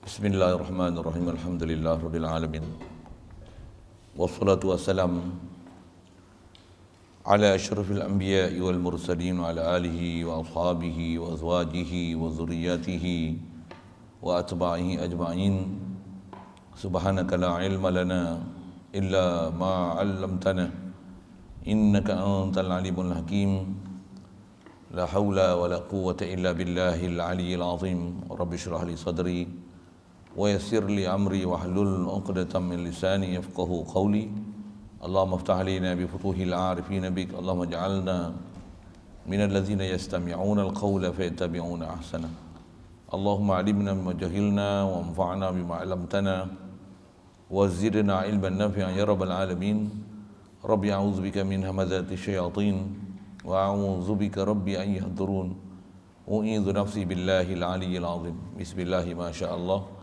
Bismillahirrahmanirrahim. Alhamdulillah rabbil alamin. Wassalatu wassalam ala asyrafil anbiya'i wal mursalin wa ala alihi wa ashabihi wa azwajihi wa zurriyyatihi wa atba'ihi ajma'in. Subhanaka la ilma lana illa ma 'allamtana innaka antal alimul hakim. La haula wa la quwwata illa billahil aliyyil azim. Rabbi shrah li sadri wa yassir li amri wahlul 'uqdatam min lisani yafqahu qawli. Allahumma iftah alaina bi futuhil 'arifin bik. Allahumma ij'alna minal ladzina yastami'una al-qawla fayattabi'una ahsana. Allahumma 'allimna bima jahilna wa anfa'na bima 'allamtana wa zidna 'ilman nafi'an ya rabbal alamin. Rabbi a'udzubika min hamazati syayatin wa a'udzubika rabbi an yahdurun. U'idzu nafsi billahi al-'aliyyil 'azim. Bismillah ma syaa Allah.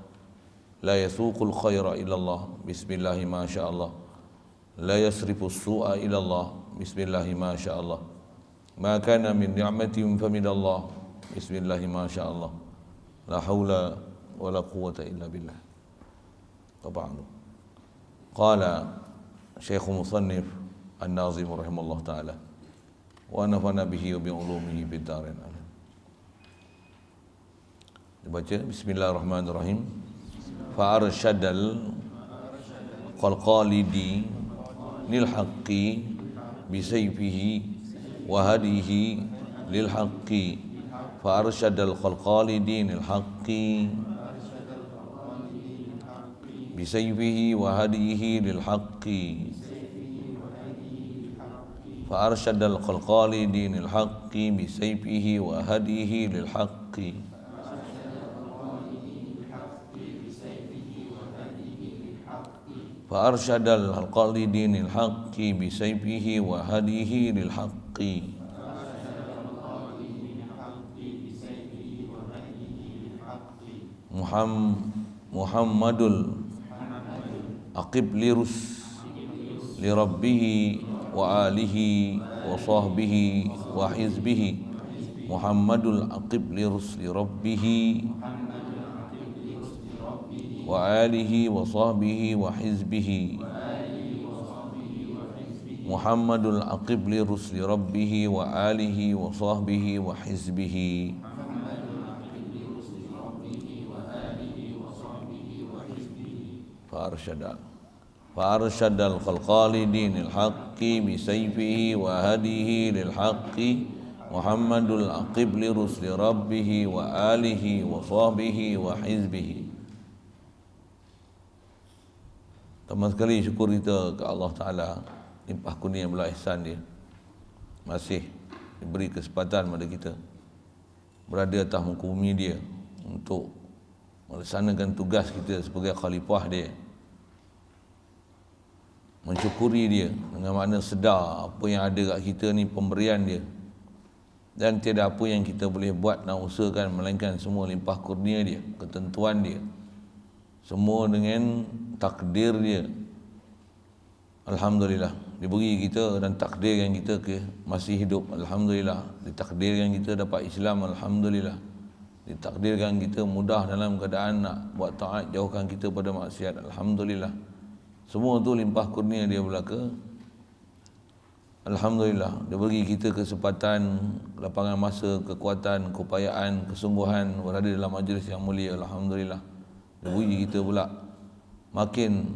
La yasuqul khaira illa Allah. Bismillah ma syaa Allah. La yasrifu as-su'a illa Allah. Bismillah ma syaa Allah. Ma kana min ni'matin fa min Allah. Bismillah ma syaa Allah. La haula wa la quwwata illa billah. Tab'an. Qala Syekh Musannif An-Nazim rahimahullah ta'ala wa nafa'na bihi wa bi ulumihi fid dharain. Dibaca bismillahirrahmanirrahim. Fa arsyadal qalqalidi lil haqqi bi sayfihi wa hadihi lil haqqi. Fa arsyadal qalqalidi lil haqqi bi sayfihi wa hadihi lil haqqi. Fa arsyadal qalqalidi lil haqqi bi sayfihi wa hadihi lil haqqi. فأرشد القالدين الحق بسيفه وهديه للحق. محمد العقب لرس لربه وآله وصحبه وحزبه. محمد العقب لرس لربه wa alihi wa sahbihi wa hizbihi. Muhammadul aqib li rusli rabbih wa alihi wa sahbihi wa hizbihi. Farshadal khalqalidin al-haqqi bi sayfihi wa hadihi lil haqqi. Muhammadul aqib li rusli rabbih wa alihi wa sahbihi wa hizbihi. Pertama sekali syukur kita ke Allah Ta'ala, limpah kurnia belah ihsan dia, masih diberi kesempatan pada kita berada atas muka bumi dia untuk melaksanakan tugas kita sebagai khalifah dia. Mensyukuri dia dengan makna sedar apa yang ada kat kita ni pemberian dia, dan tiada apa yang kita boleh buat nak usahakan melainkan semua limpah kurnia dia, ketentuan dia, semua dengan takdir dia. Alhamdulillah diberi kita dan takdirkan kita ke masih hidup. Alhamdulillah ditakdirkan kita dapat Islam. Alhamdulillah ditakdirkan kita mudah dalam keadaan nak buat taat, jauhkan kita pada maksiat. Alhamdulillah. Semua tu limpah kurnia dia belaka. Alhamdulillah dia beri kita kesempatan, lapangan masa, kekuatan, keupayaan, kesungguhan berada dalam majlis yang mulia. Alhamdulillah dia beri kita pula makin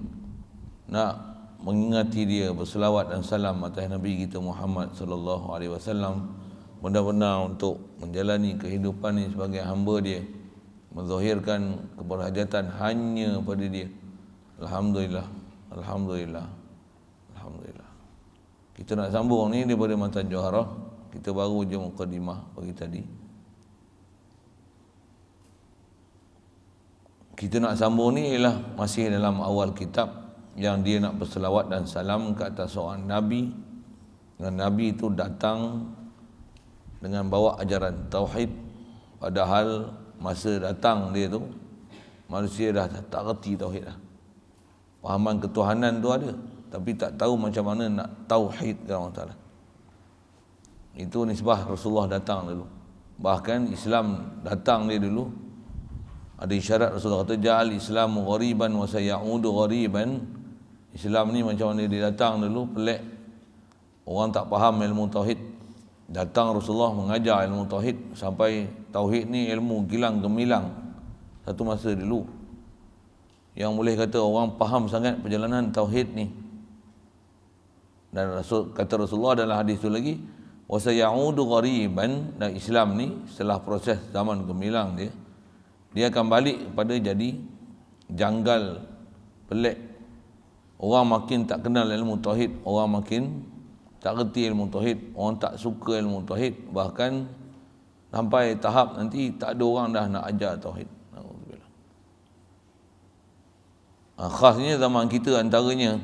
nak mengingati dia, berselawat dan salam atas Nabi kita Muhammad sallallahu alaihi wasallam, benar-benar untuk menjalani kehidupan ini sebagai hamba dia, menzahirkan keberhajatan hanya pada dia. Alhamdulillah, alhamdulillah, alhamdulillah. Kita nak sambung ni daripada Matan Johara. Kita baru je mukadimah pagi tadi. Kita nak sambung ni ialah masih dalam awal kitab yang dia nak berselawat dan salam ke atas seorang Nabi. Dan Nabi itu datang dengan bawa ajaran Tauhid. Padahal masa datang dia tu manusia dah tak reti Tauhid dah. Pahaman ketuhanan tu ada, tapi tak tahu macam mana nak Tauhid kepada Allah Ta'ala. Itu nisbah Rasulullah datang dulu. Bahkan Islam datang dia dulu Ada isyarat Rasulullah kata ja'al islamu ghariban wa sayaudu ghariban. Islam ni macam mana dia datang dulu pelik, orang tak faham ilmu tauhid. Datang Rasulullah mengajar ilmu tauhid sampai tauhid ni ilmu gilang gemilang satu masa dulu, yang boleh kata orang faham sangat perjalanan tauhid ni. Dan kata Rasulullah dalam hadis tu lagi, wa sayaudu ghariban, dan Islam ni setelah proses zaman gemilang dia akan balik kepada jadi janggal, pelik. Orang makin tak kenal ilmu tauhid, orang makin tak reti ilmu tauhid, orang tak suka ilmu tauhid, bahkan sampai tahap nanti tak ada orang dah nak ajar tauhid. Khasnya zaman kita antaranya,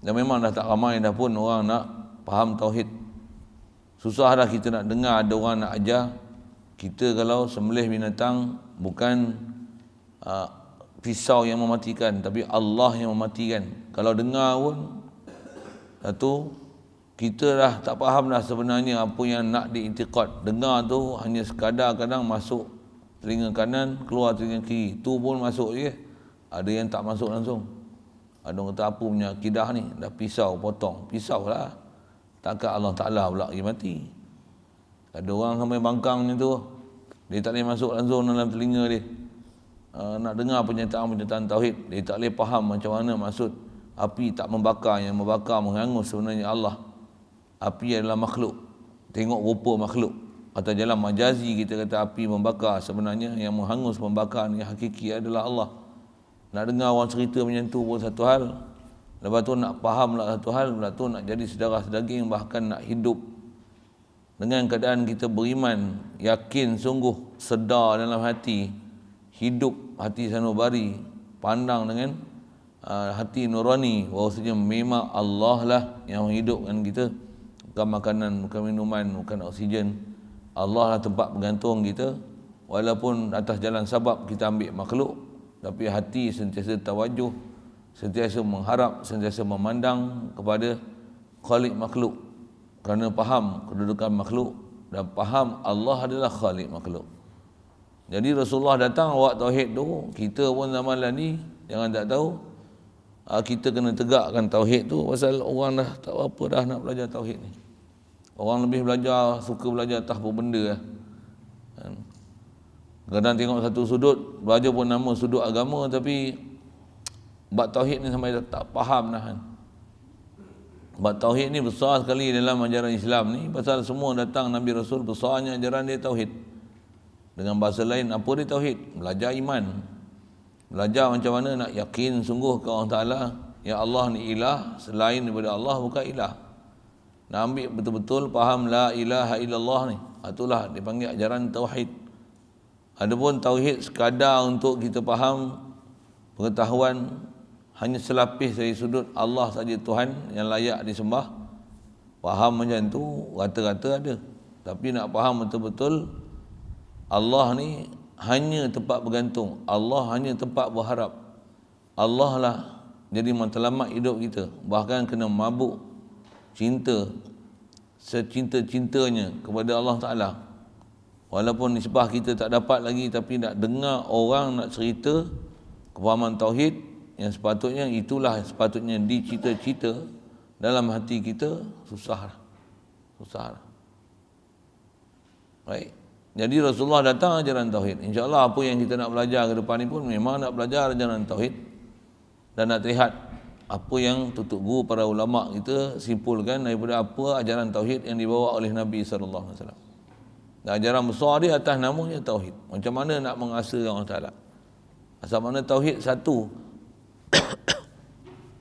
dan memang dah tak ramai dah pun orang nak faham tauhid. Susah dah kita nak dengar ada orang nak ajar. Kita kalau sembelih binatang bukan pisau yang mematikan, tapi Allah yang mematikan. Kalau dengar pun satu, kita dah tak faham dah sebenarnya apa yang nak diiktikad. Dengar tu hanya sekadar kadang masuk telinga kanan, keluar telinga kiri, tu pun masuk je. Ada yang tak masuk langsung. Ada orang kata apa punya akidah ni, dah pisau potong, pisau lah, takkan Allah Ta'ala pula pergi mati. Ada orang sampai bangkang macam tu, dia tak boleh masuk langsung dalam telinga dia. Nak dengar pernyataan tauhid, dia tak boleh faham macam mana maksud api tak membakar, yang membakar menghangus sebenarnya Allah. Api adalah makhluk, tengok rupa makhluk. Atau dalam majazi kita kata api membakar, sebenarnya yang menghangus membakar ni hakiki adalah Allah. Nak dengar orang cerita macam tu pun satu hal, lepas tu nak faham lah satu hal, lepas tu nak jadi sedarah sedaging, bahkan nak hidup dengan keadaan kita beriman, yakin sungguh, sedar dalam hati, hidup hati sanubari, pandang dengan hati nurani bahawasanya memang Allah lah yang menghidupkan kita. Bukan makanan, bukan minuman, bukan oksigen. Allah lah tempat bergantung kita. Walaupun atas jalan sabab kita ambil makhluk, tapi hati sentiasa tawajuh, sentiasa mengharap, sentiasa memandang kepada Khalik makhluk, kerana faham kedudukan makhluk dan faham Allah adalah Khalik makhluk. Jadi Rasulullah datang bawa tauhid tu. Kita pun zaman lah ni jangan tak tahu, kita kena tegakkan tauhid tu, pasal orang dah tak apa dah nak belajar tauhid ni. Orang lebih belajar, suka belajar tak apa benda lah. Kadang tengok satu sudut, belajar pun nama sudut agama, tapi bab tauhid ni sampai tak faham dah kan. Bab tauhid ni besar sekali dalam ajaran Islam ni, pasal semua datang Nabi Rasul, besarnya ajaran dia tauhid. Dengan bahasa lain, apa dia tauhid? Belajar iman. Belajar macam mana nak yakin sungguh ke Allah Ta'ala, ya Allah ni ilah, selain daripada Allah bukan ilah. Nak ambil betul-betul faham la ilaha illallah ni, itulah dipanggil ajaran tauhid. Adapun tauhid sekadar untuk kita faham pengetahuan, hanya selapis dari sudut Allah saja Tuhan yang layak disembah, faham macam tu rata-rata ada. Tapi nak faham betul-betul Allah ni hanya tempat bergantung, Allah hanya tempat berharap, Allah lah jadi matlamat hidup kita. Bahkan kena mabuk cinta secinta-cintanya kepada Allah Ta'ala. Walaupun nisbah kita tak dapat lagi, tapi nak dengar orang nak cerita kefahaman tauhid yang sepatutnya, itulah sepatutnya dicita-cita dalam hati kita, susah. Baik. Jadi Rasulullah datang ajaran tauhid. InsyaAllah apa yang kita nak belajar ke depan ni pun memang nak belajar ajaran tauhid, dan nak terlihat apa yang tutup guru para ulama kita simpulkan daripada apa ajaran tauhid yang dibawa oleh Nabi SAW. Dan ajaran besar dia atas namanya tauhid. Macam mana nak mengasa Allah Ta'ala. Asal mana tauhid satu,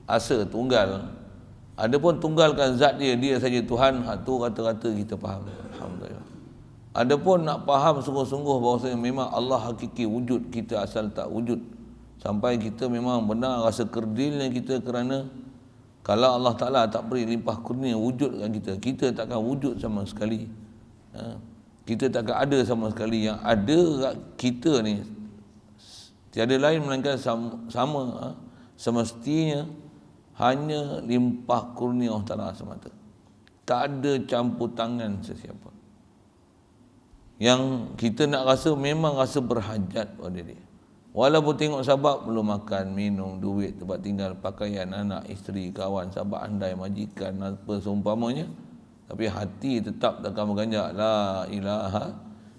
asa tunggal. Adapun tunggalkan zat dia saja Tuhan, tu rata-rata kita faham. Alhamdulillah. Adapun nak faham sungguh-sungguh bahawasanya memang Allah hakiki wujud, kita asal tak wujud, sampai kita memang benar rasa kerdilnya kita, kerana kalau Allah Ta'ala tak beri limpah kurnia wujudkan kita takkan wujud sama sekali. Kita takkan ada sama sekali. Yang ada kita ni tiada lain melainkan sama semestinya hanya limpah kurnia Allah Ta'ala semata. Tak ada campur tangan sesiapa. Yang kita nak rasa memang rasa berhajat pada dia. Walaupun tengok sahabat belum makan, minum, duit, tempat tinggal, pakaian, anak, isteri, kawan, sahabat andai, majikan, apa seumpamanya, tapi hati tetap takkan berganjak la ilaha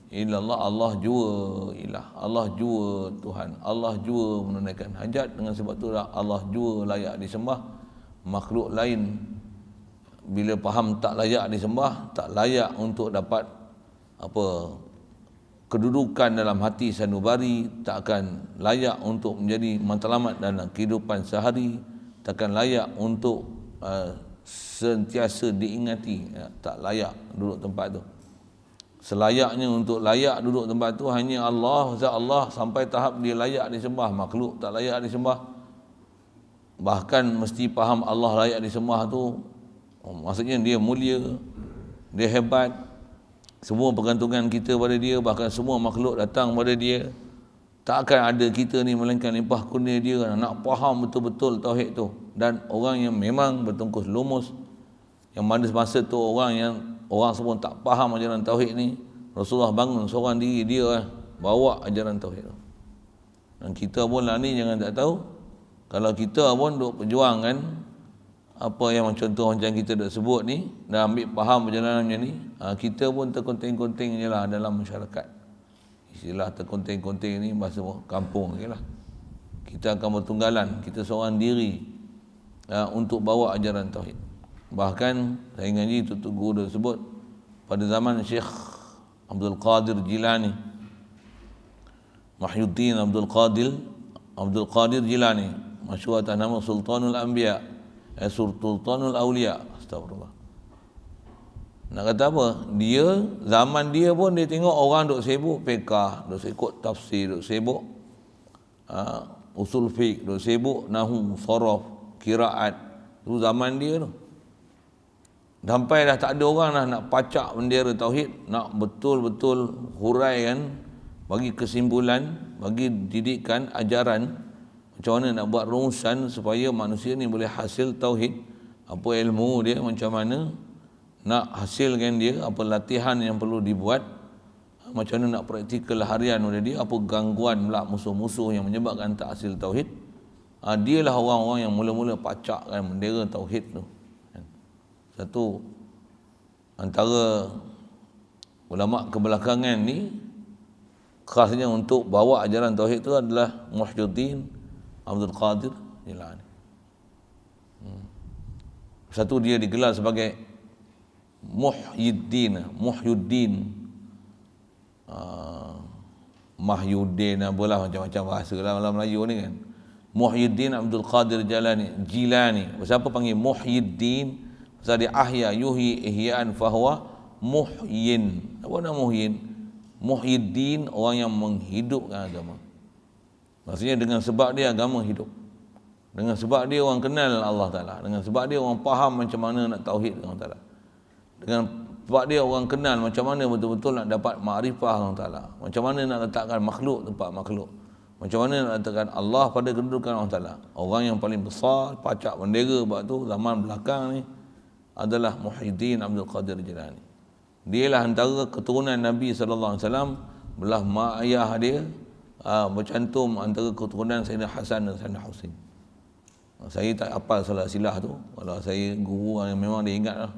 illallah, Allah jua ilah, Allah jua Tuhan, Allah jua menunaikan hajat. Dengan sebab tu Allah jua layak disembah. Makhluk lain bila faham tak layak disembah, tak layak untuk dapat kedudukan dalam hati sanubari, tak akan layak untuk menjadi matlamat dalam kehidupan sehari, takkan layak untuk sentiasa diingati, tak layak duduk tempat tu. Selayaknya untuk layak duduk tempat tu hanya Allah, zat Allah, sampai tahap dia layak disembah. Makhluk tak layak disembah. Bahkan mesti faham Allah layak disembah tu, maksudnya dia mulia, dia hebat, semua pergantungan kita pada dia, bahkan semua makhluk datang pada dia. Tak akan ada kita ni melainkan limpah kurnia dia. Nak faham betul-betul tauhid tu. Dan orang yang memang bertungkus lumus, yang mana masa tu orang semua tak faham ajaran tauhid ni, Rasulullah bangun seorang diri dia bawa ajaran tauhid tu. Dan kita pun lah ni jangan tak tahu, kalau kita pun duk perjuangkan apa yang contoh macam kita dah sebut ni, dah ambil faham perjalanan macam ni, kita pun terkonting-konting je lah dalam masyarakat. Istilah terkonting-konting ni bahasa kampung je lah. Kita akan bertunggalan, kita seorang diri untuk bawa ajaran tauhid. Bahkan saya ngaji tutup guru dah sebut, pada zaman Syekh Abdul Qadir Jilani, Mahyuddin Abdul Qadir Jilani, masyhur atas nama Sultanul Anbiya, Sultanul Aulia, astagfirullah. Nak kata apa? Zaman dia pun dia tengok orang duk sibuk fiqh, duk sibuk tafsir, duk sibuk usul fiqh, duk sibuk nahwu, saraf, qiraat. Itu zaman dia tu. Sampai dah tak ada orang dah nak pacak bendera tauhid, nak betul-betul huraikan, bagi kesimpulan, bagi didikan ajaran macam mana nak buat rumusan supaya manusia ni boleh hasil tauhid, apa ilmu dia, macam mana nak hasilkan dia, apa latihan yang perlu dibuat, macam mana nak praktikal harian oleh dia, apa gangguan pula musuh-musuh yang menyebabkan tak hasil tauhid. Dialah orang-orang yang mula-mula pacakkan bendera tauhid tu. Satu antara ulama kebelakangan ni khasnya untuk bawa ajaran tauhid tu adalah Muhyiddin Abdul Qadir Jilani. Satu dia digelar sebagai Muhyiddin, Mahyuddin, apalah macam-macam bahasa dalam Melayu ni kan. Muhyiddin Abdul Qadir Jilani. Siapa panggil Muhyiddin? Pasal dia ahya yuhyi ihya'an fahuwa muhyin. Apa nama muhyin? Muhyiddin, orang yang menghidupkan agama. Maksudnya dengan sebab dia agama hidup. Dengan sebab dia orang kenal Allah Ta'ala. Dengan sebab dia orang faham macam mana nak tauhid Allah Ta'ala. Dengan sebab dia orang kenal macam mana betul-betul nak dapat makrifah Allah Ta'ala. Macam mana nak letakkan makhluk tempat makhluk. Macam mana nak letakkan Allah pada kedudukan Allah Ta'ala. Orang yang paling besar, pacak bendera buat tu zaman belakang ni adalah Muhyiddin Abdul Qadir Jilani. Dialah antara keturunan Nabi SAW, belah mak ayah dia bercantum antara keturunan Sayyidina Hasan dan Sayyidina Husin. Saya tak hafal salah silah tu. Kalau saya guru yang memang dia ingat lah.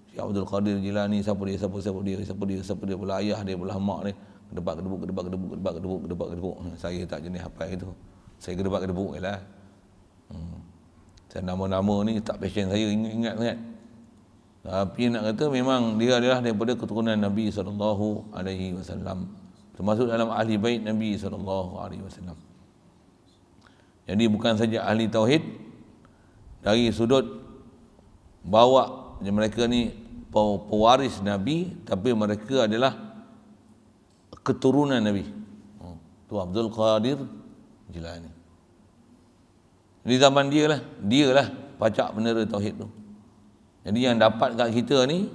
Syekh Abdul Qadir Jilani, siapa dia, belah ayah dia, belah mak dia. Kedebak-kedebuk. Saya tak jenis hafal itu. Saya kedebak-kedebuk je lah. Nama-nama ni tak passion saya ingat sangat. Tapi nak kata memang dia adalah daripada keturunan Nabi SAW. Termasuk dalam ahli bait Nabi SAW. Jadi bukan saja ahli tauhid, dari sudut bawa mereka ni pewaris Nabi, tapi mereka adalah keturunan Nabi. Tu Abdul Qadir Jilani. Di zaman dia lah pacak bendera tauhid tu. Jadi yang dapat kat kita ni,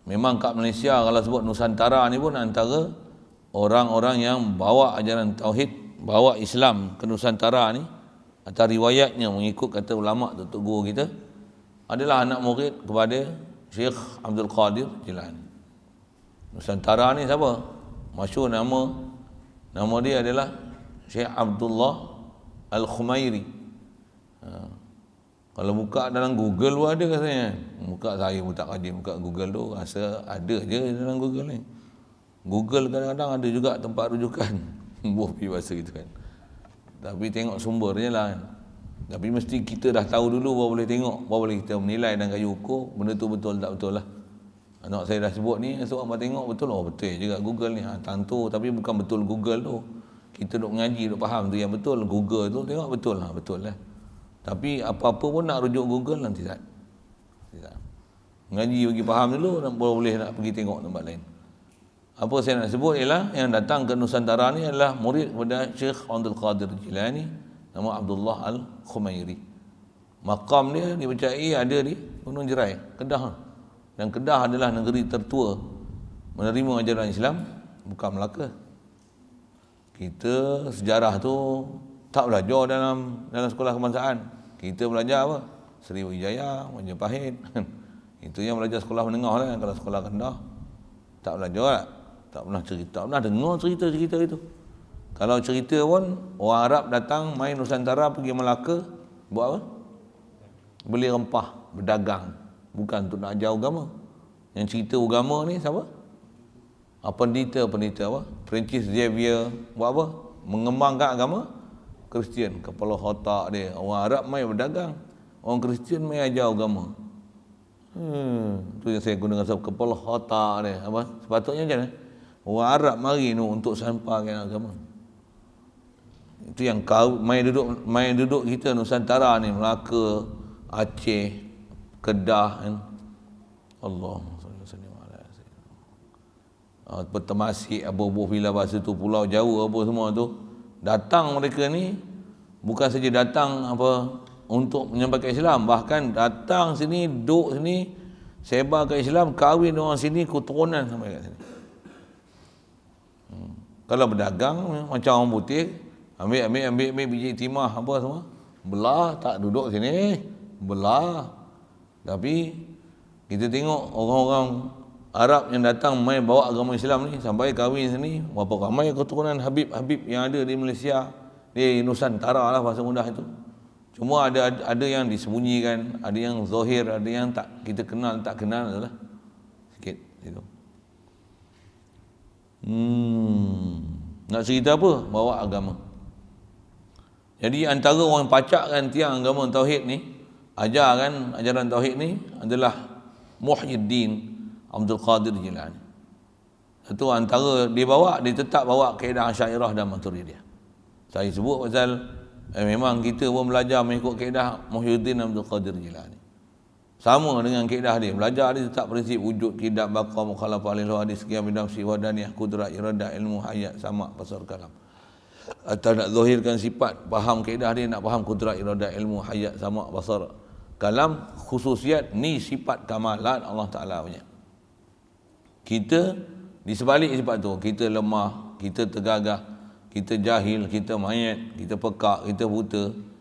memang kat Malaysia kalau sebut Nusantara ni pun antara orang-orang yang bawa ajaran tauhid, bawa Islam ke Nusantara ni, atas riwayatnya mengikut kata ulama tutup guru kita, adalah anak murid kepada Syekh Abdul Qadir Jilani. Nusantara ni siapa? Masyhur nama dia adalah Syekh Abdullah Al-Khumairi. Kalau buka dalam Google pun ada katanya. Buka, saya pun tak kaji buka Google tu, rasa ada je dalam Google ni. Google kadang-kadang ada juga tempat rujukan. Bopi bahasa gitu kan. Tapi tengok sumbernya lah kan. Tapi mesti kita dah tahu dulu baru boleh tengok, baru boleh kita menilai dan kayu ukur benda tu betul tak betul lah. Anak saya dah sebut ni, esok abang tengok betul, oh betul juga Google ni. Tentu, tapi bukan betul Google tu. Kita duk mengaji, duk faham tu yang betul. Google tu tengok betul lah, betul lah. Tapi apa-apa pun nak rujuk Google nanti tak. Mengaji bagi faham dulu, dan boleh nak pergi tengok tempat lain. Apa saya nak sebut ialah yang datang ke Nusantara ni adalah murid kepada Syekh Abdul Qadir Jilani, nama Abdullah Al-Khumairi. Maqam dia dipercayai ada di Gunung Jerai, Kedah. Dan Kedah adalah negeri tertua menerima ajaran Islam, bukan Melaka. Kita sejarah tu tak belajar dalam sekolah kebangsaan. Kita belajar apa? Sriwijaya, Majapahit. Itu yang belajar sekolah menengah lah. Kalau sekolah rendah tak belajar tak? Tak pernah cerita, tak pernah dengar cerita-cerita itu. Kalau cerita pun, orang Arab datang main Nusantara pergi Melaka, buat apa? Beli rempah, berdagang. Bukan untuk nak ajar agama. Yang cerita agama ni siapa? Pendeta apa? Francis Xavier, buat apa? Mengembangkan agama Kristian. Kepala otak dia. Orang Arab main berdagang, orang Kristian main ajar agama. Tu yang saya guna kepala otak dia. Apa? Sepatutnya macam mana? Orang Arab mari tu untuk sampaikan agama. Itu yang kau main duduk kita Nusantara ni, Melaka, Aceh, Kedah kan. Allahumma salli wa sallim ala sayyidina. Petemasik apa-apa bila bahasa tu, Pulau Jawa apa semua tu. Datang mereka ni bukan saja datang apa untuk menyampaikan Islam, bahkan datang sini, duduk sini, sebarkan Islam, kahwin orang sini, keturunan sampai kat sini. Kalau berdagang macam orang putih, ambil biji timah apa semua, belah, tak duduk sini, belah. Tapi kita tengok orang-orang Arab yang datang main bawa agama Islam ni sampai kahwin sini, berapa ramai keturunan Habib-Habib yang ada di Malaysia, di Nusantara lah bahasa mudah itu. Cuma ada yang disembunyikan, ada yang zahir, ada yang tak kita kenal, tak kenal adalah sikit itu. Nak cerita apa? Bawa agama. Jadi antara orang pacakkan tiang agama tauhid ni, ajaran tauhid ni adalah Muhyiddin Abdul Qadir Jilani. Itu antara dia tetap bawa kaedah Asy'ariyah dan Maturidiyah. Saya sebut pasal memang kita pun belajar mengikut kaedah Muhyiddin Abdul Qadir Jilani. Sama dengan kaedah dia, belajar dia tetap prinsip wujud, kidab, baqa, mukhalafah, lil hadis, qiyam binafsi, wadaniyah, qudrat, iradah, ilmu, hayat, sama, basar, kalam. Atau nak zahirkan sifat, faham kaedah dia, nak faham kudrat, iradah, ilmu, hayat, sama, basar, kalam, khususiat ni sifat kamalan Allah Ta'ala punya. Kita di sebalik sifat tu, kita lemah, kita tergagah, kita jahil, kita mayat, kita pekak, kita buta,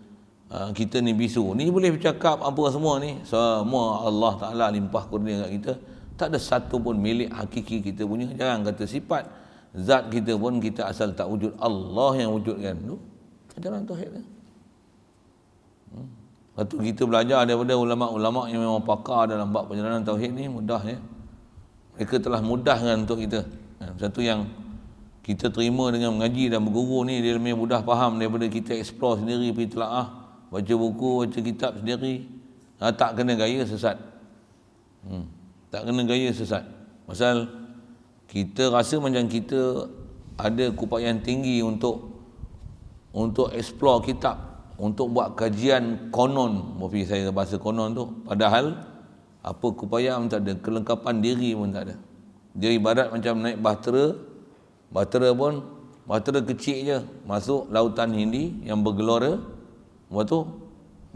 kita ni bisu. Ni boleh bercakap apa semua ni, semua Allah Ta'ala limpah kurnia kat kita. Tak ada satu pun milik hakiki kita punya. Jangan kata sifat, zat kita pun kita asal tak wujud, Allah yang wujudkan. Tu ajaran tauhid ni. Lepas tu kita belajar daripada ulama-ulama yang memang pakar dalam bab perjalanan tauhid ni, mudah ya. Mereka telah mudahkan untuk kita. Satu yang kita terima dengan mengaji dan berguru ni, dia lebih mudah faham daripada kita explore sendiri, pergi telaah, baca buku, baca kitab sendiri. Tak kena gaya sesat. Tak kena gaya sesat. Pasal kita rasa macam kita ada keupayaan tinggi untuk explore kitab, untuk buat kajian konon, maksud saya bahasa konon tu, padahal apa keupayaan tak ada, kelengkapan diri pun tak ada. Dia ibarat macam naik bahtera pun bahtera kecil je masuk lautan Hindi yang bergelora, lepas tu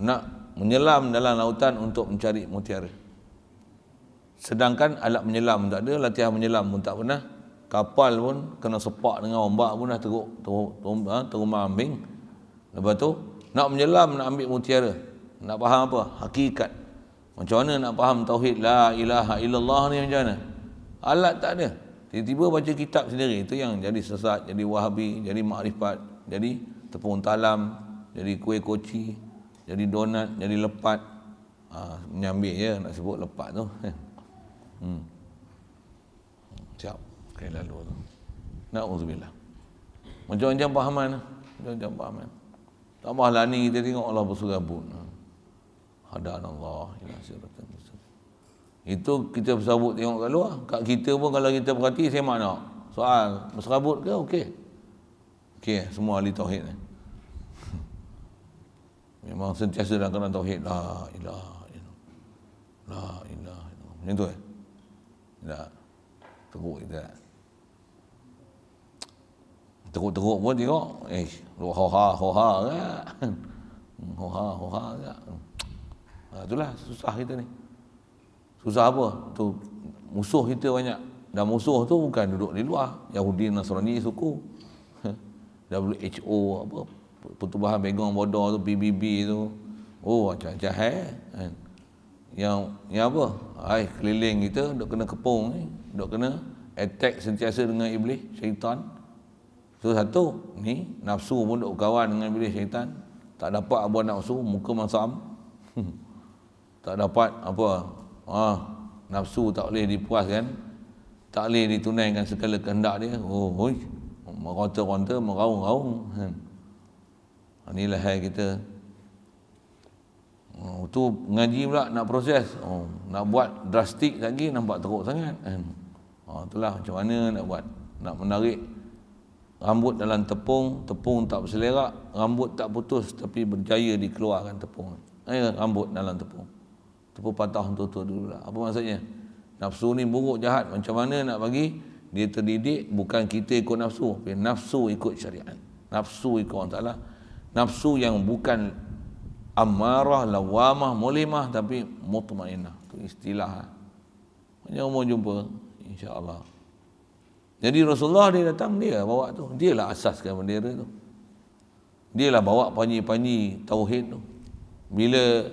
nak menyelam dalam lautan untuk mencari mutiara. Sedangkan alat menyelam tak ada, latihan menyelam pun tak pernah, kapal pun kena sepak dengan ombak pun dah terumah ambing. Lepas tu nak menyelam, nak ambil mutiara, nak faham apa? Hakikat. Macam mana nak faham tauhid la ilaha illallah ni, macam mana? Alat tak ada. Tiba-tiba baca kitab sendiri, itu yang jadi sesat, jadi wahabi, jadi makrifat. jadi tepung talam, jadi kuih koci, jadi donat, jadi lepat. Menyambil je nak sebut lepat tu. Siap. Sekali lalu tu. Na'udzubillah. Macam-macam pahaman. Macam-macam pahaman. Tambahlah ni kita tengok Allah berserabut. Hadanallah ila siratal mustaqim. Itu kita bersabut tengok kat luar. Kat kita pun kalau kita perhati semak nak. Soal berserabut ke? Okey. Okey, semua ahli tauhid ni. Memang sentiasa dalam keadaan tauhid. La ilaha illallah. La ilaha illallah. Macam tu tak? Teruk kita. Teruk pun tengok. Hoha kan. Hoha kan. Itulah susah kita ni. Susah apa? Tu musuh kita banyak. Dan musuh tu bukan duduk di luar. Yahudi, Nasrani, suku. WHO apa? Pertubuhan Begong Bodoh tu, PBB tu. Macam-macam Yang apa? Keliling kita duk kena kepung ni. Duk kena attack sentiasa dengan iblis, syaitan. So satu, ni nafsu pun duk kawan dengan iblis, syaitan. Tak dapat apa nafsu, muka masam. Tak dapat apa? Nafsu tak boleh dipuaskan. Tak boleh ditunaikan segala kehendak dia. Meronta-ronta, meraung-raung. Inilah hal kita. Tu ngaji pula nak proses. Nak buat drastik lagi nampak teruk sangat. Itulah macam mana nak buat. Nak menarik rambut dalam tepung, tepung tak berselerak, rambut tak putus tapi berjaya dikeluarkan tepung. Rambut dalam tepung. Tepung patah tu dulu lah. Apa maksudnya? Nafsu ni buruk, jahat. Macam mana nak bagi dia terdidik? Bukan kita ikut nafsu, tapi nafsu ikut syariat. Nafsu ikut Allah Ta'ala. Nafsu yang bukan amarah, lawamah, mulimah, tapi mutmainah. Itu istilah. Macam mau jumpa, insya-Allah. Jadi Rasulullah dia datang, dia bawa tu. Dialah asaskan bendera tu. Dialah bawa panji-panji tauhid tu. Bila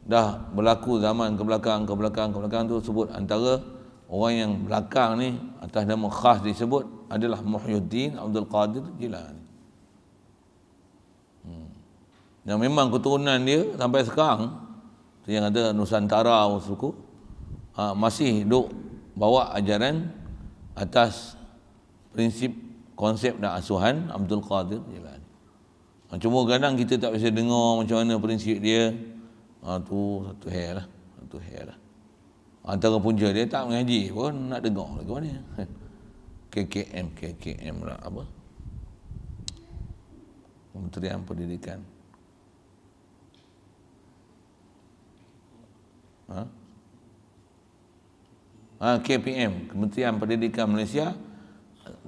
dah berlaku zaman ke belakang tu sebut antara orang yang belakang ni atas nama khas disebut adalah Muhyiddin Abdul Qadir Jilani. Yang memang keturunan dia sampai sekarang tu yang ada Nusantara suku masih duk bawa ajaran atas prinsip konsep dan asuhan Abdul Qadir Jilani. Cuma kadang kita tak bisa dengar macam mana prinsip dia. Tu satu hal lah. Antara punca dia tak mengaji pun nak dengar lagi mana. KKM lah apa? Kementerian Pendidikan. KPM, Kementerian Pendidikan Malaysia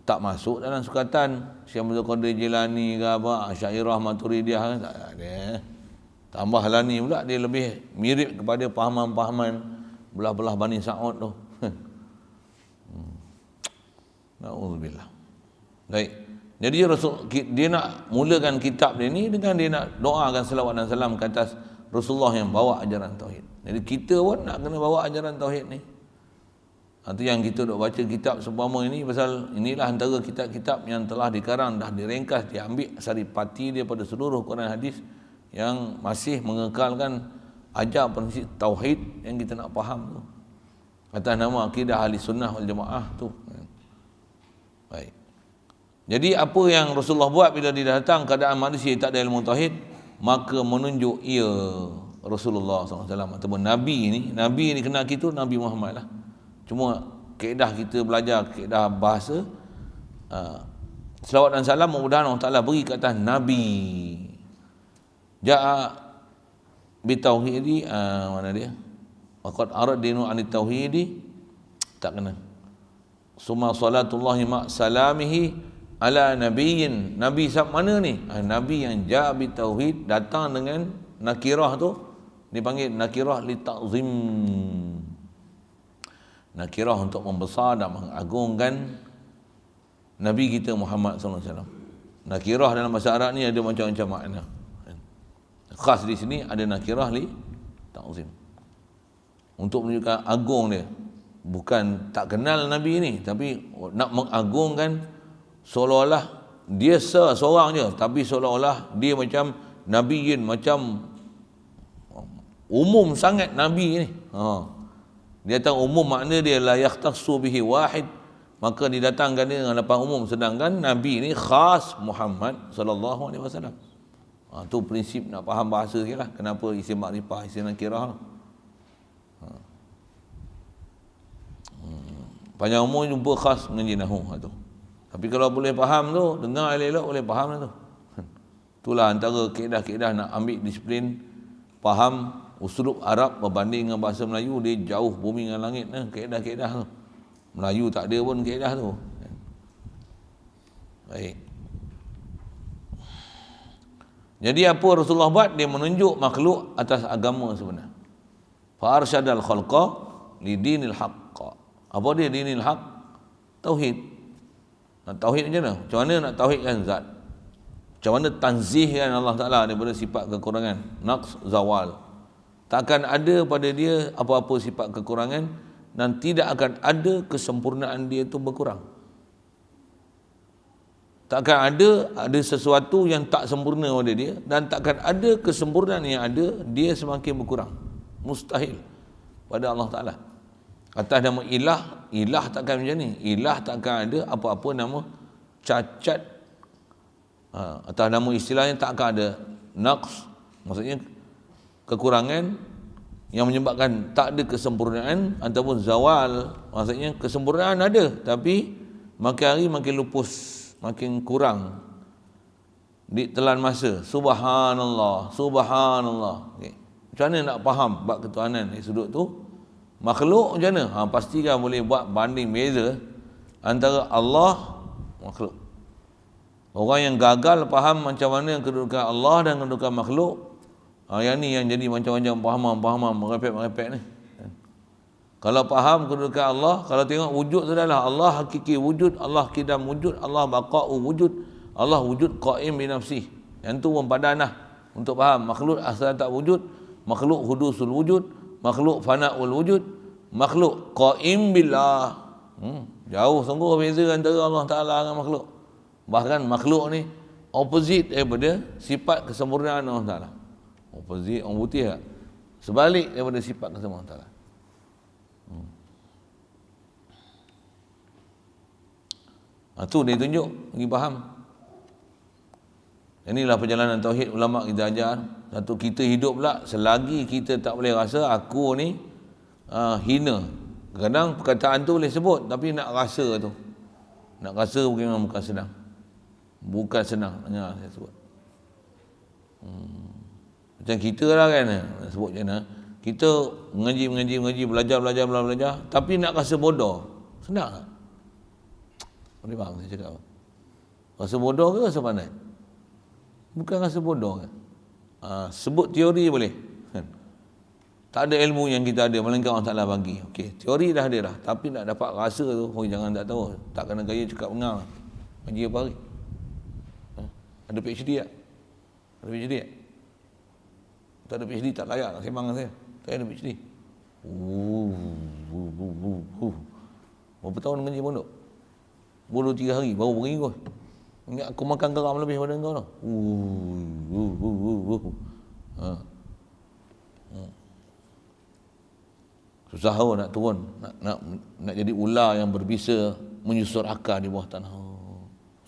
tak masuk dalam sukatan Syekh Abdul Qadir Jilani ke apa, Asy'ariyah Maturidiyah kan tak ada. Tambahlah ni pula dia lebih mirip kepada pahaman-pahaman belah-belah Bani Sa'ud tu. Na'udzubillah. Baik. Jadi dia nak mulakan kitab dia ni dengan dia nak doakan selawat dan salam ke atas Rasulullah yang bawa ajaran tauhid. Jadi kita pun nak kena bawa ajaran tauhid ni. Itu yang kita duk baca kitab seumpama ini pasal inilah antara kitab-kitab yang telah dikarang, dah diringkas, diambil saripati daripada seluruh Quran hadis yang masih mengekalkan ajar prinsip tauhid yang kita nak faham tu. Atas nama akidah ahli sunnah wal jamaah tu. Baik. Jadi apa yang Rasulullah buat bila dia datang keadaan manusia tak ada ilmu tauhid, maka menunjuk ia Rasulullah SAW ataupun Nabi ni kenal kita Nabi Muhammad lah. Cuma kaedah kita belajar, kaedah bahasa, selawat dan salam mudah-mudahan Allah Ta'ala beri ke atas Nabi. Ja'a bitauhidi, mana dia? Waqad aradinu anit tauhidi, tak kena. Summa salatullahi ma salamihi ala nabiyyin. Nabi mana ni? Nabi yang ja'a bitauhid, datang dengan nakirah tu dipanggil nakirah li ta'zim. Nakirah untuk membesar dan mengagungkan Nabi kita Muhammad SAW. Nakirah dalam bahasa Arab ni ada macam-macam makna. Khas di sini ada nakirah li ta'zim. Untuk menunjukkan agung dia. Bukan tak kenal Nabi ni, tapi nak mengagungkan seolah-olah dia seorang je, tapi seolah-olah dia macam nabiyin, macam umum sangat nabi ni. Dia datang umum, makna dia la yakhtassu bihi wahid, maka didatangkan dia dengan lapan umum, sedangkan nabi ni khas Muhammad sallallahu alaihi wasallam. Tu prinsip nak faham bahasa dia lah, kenapa isim makrifah, isim nakirah. Panjang umur jumpa khas mengaji nahwu tu. Tapi kalau boleh faham tu, dengar elok-elok boleh faham lah tu. Itulah antara kaedah-kaedah nak ambil disiplin faham uslub Arab berbanding dengan bahasa Melayu, dia jauh bumi dengan langit kaedah-kaedah tu. Melayu tak ada pun kaedah tu. Baik. Jadi apa Rasulullah buat? Dia menunjuk makhluk atas agama sebenar. Fa arsyadal khalqa li dinil haqq. Apa dia dinil haqq? Tauhid. Nak tauhid macam mana? Macam mana nak tauhidkan zat? Macam mana tanzihkan Allah Ta'ala daripada sifat kekurangan, naqs, zawal. Takkan ada pada dia apa-apa sifat kekurangan, dan tidak akan ada kesempurnaan dia itu berkurang. Takkan ada sesuatu yang tak sempurna pada dia, dan takkan ada kesempurnaan yang ada, dia semakin berkurang. Mustahil pada Allah Ta'ala. Atas nama ilah takkan macam ni. Ilah takkan ada apa-apa nama cacat. Atas nama istilahnya takkan ada naqs, maksudnya kekurangan yang menyebabkan tak ada kesempurnaan, ataupun zawal, maksudnya kesempurnaan ada tapi makin hari makin lupus, makin kurang, ditelan masa. Subhanallah, subhanallah. Okay. Macam mana nak faham bab ketuhanan di sudut tu? Makhluk macam mana? Pastikan boleh buat banding beza antara Allah makhluk. Orang yang gagal faham macam mana kedudukan Allah dan kedudukan makhluk, yang ni yang jadi macam-macam pahaman merepek-merepek ni. Kalau faham kedudukan Allah, kalau tengok wujud tu adalah Allah hakiki wujud, Allah kidam wujud, Allah baqa'u wujud, Allah wujud qaim bi nafsih. Yang tu pun padan lah untuk faham makhluk asal tak wujud, makhluk hudusul wujud, makhluk fana'ul wujud, makhluk qaim billah. Jauh sungguh beza antara Allah Ta'ala dengan makhluk. Bahkan makhluk ni opposite daripada sifat kesempurnaan Allah Ta'ala. Opposite, orang putih tak? Sebalik daripada sifat kesempurnaan Allah Ta'ala. Tu dia tunjuk, bagi faham. Inilah perjalanan tauhid ulama kita ajar. Satu, kita hidup pula selagi kita tak boleh rasa aku ni hina. Kadang perkataan tu boleh sebut, tapi nak rasa tu, nak rasa memang bukan senang. Bukan senang, hanya saya sebut. Macam kita lah kan, sebut macam mana, kita mengaji, belajar, tapi nak rasa bodoh, senang tak? Boleh faham saya cakap? Rasa bodoh ke rasa pandai? Bukan rasa bodoh kan? Sebut teori boleh. Tak ada ilmu yang kita ada, melainkan Allah Ta'ala bagi. Okey, teori dah ada dah, tapi nak dapat rasa tu, jangan tak tahu. Tak kena gaya cakap bengar. Ngaji apa hari? Ada PhD tak? Ada PhD tak? Tak ada PhD tak layak nak sembang dengan saya. Saya ada PhD. Berapa tahun ngaji pondok? Baru 3 hari, baru beringus. Ingat aku makan garam lebih pada engkau tau. Susah tau nak turun, nak jadi ular yang berbisa menyusur akar di bawah tanah.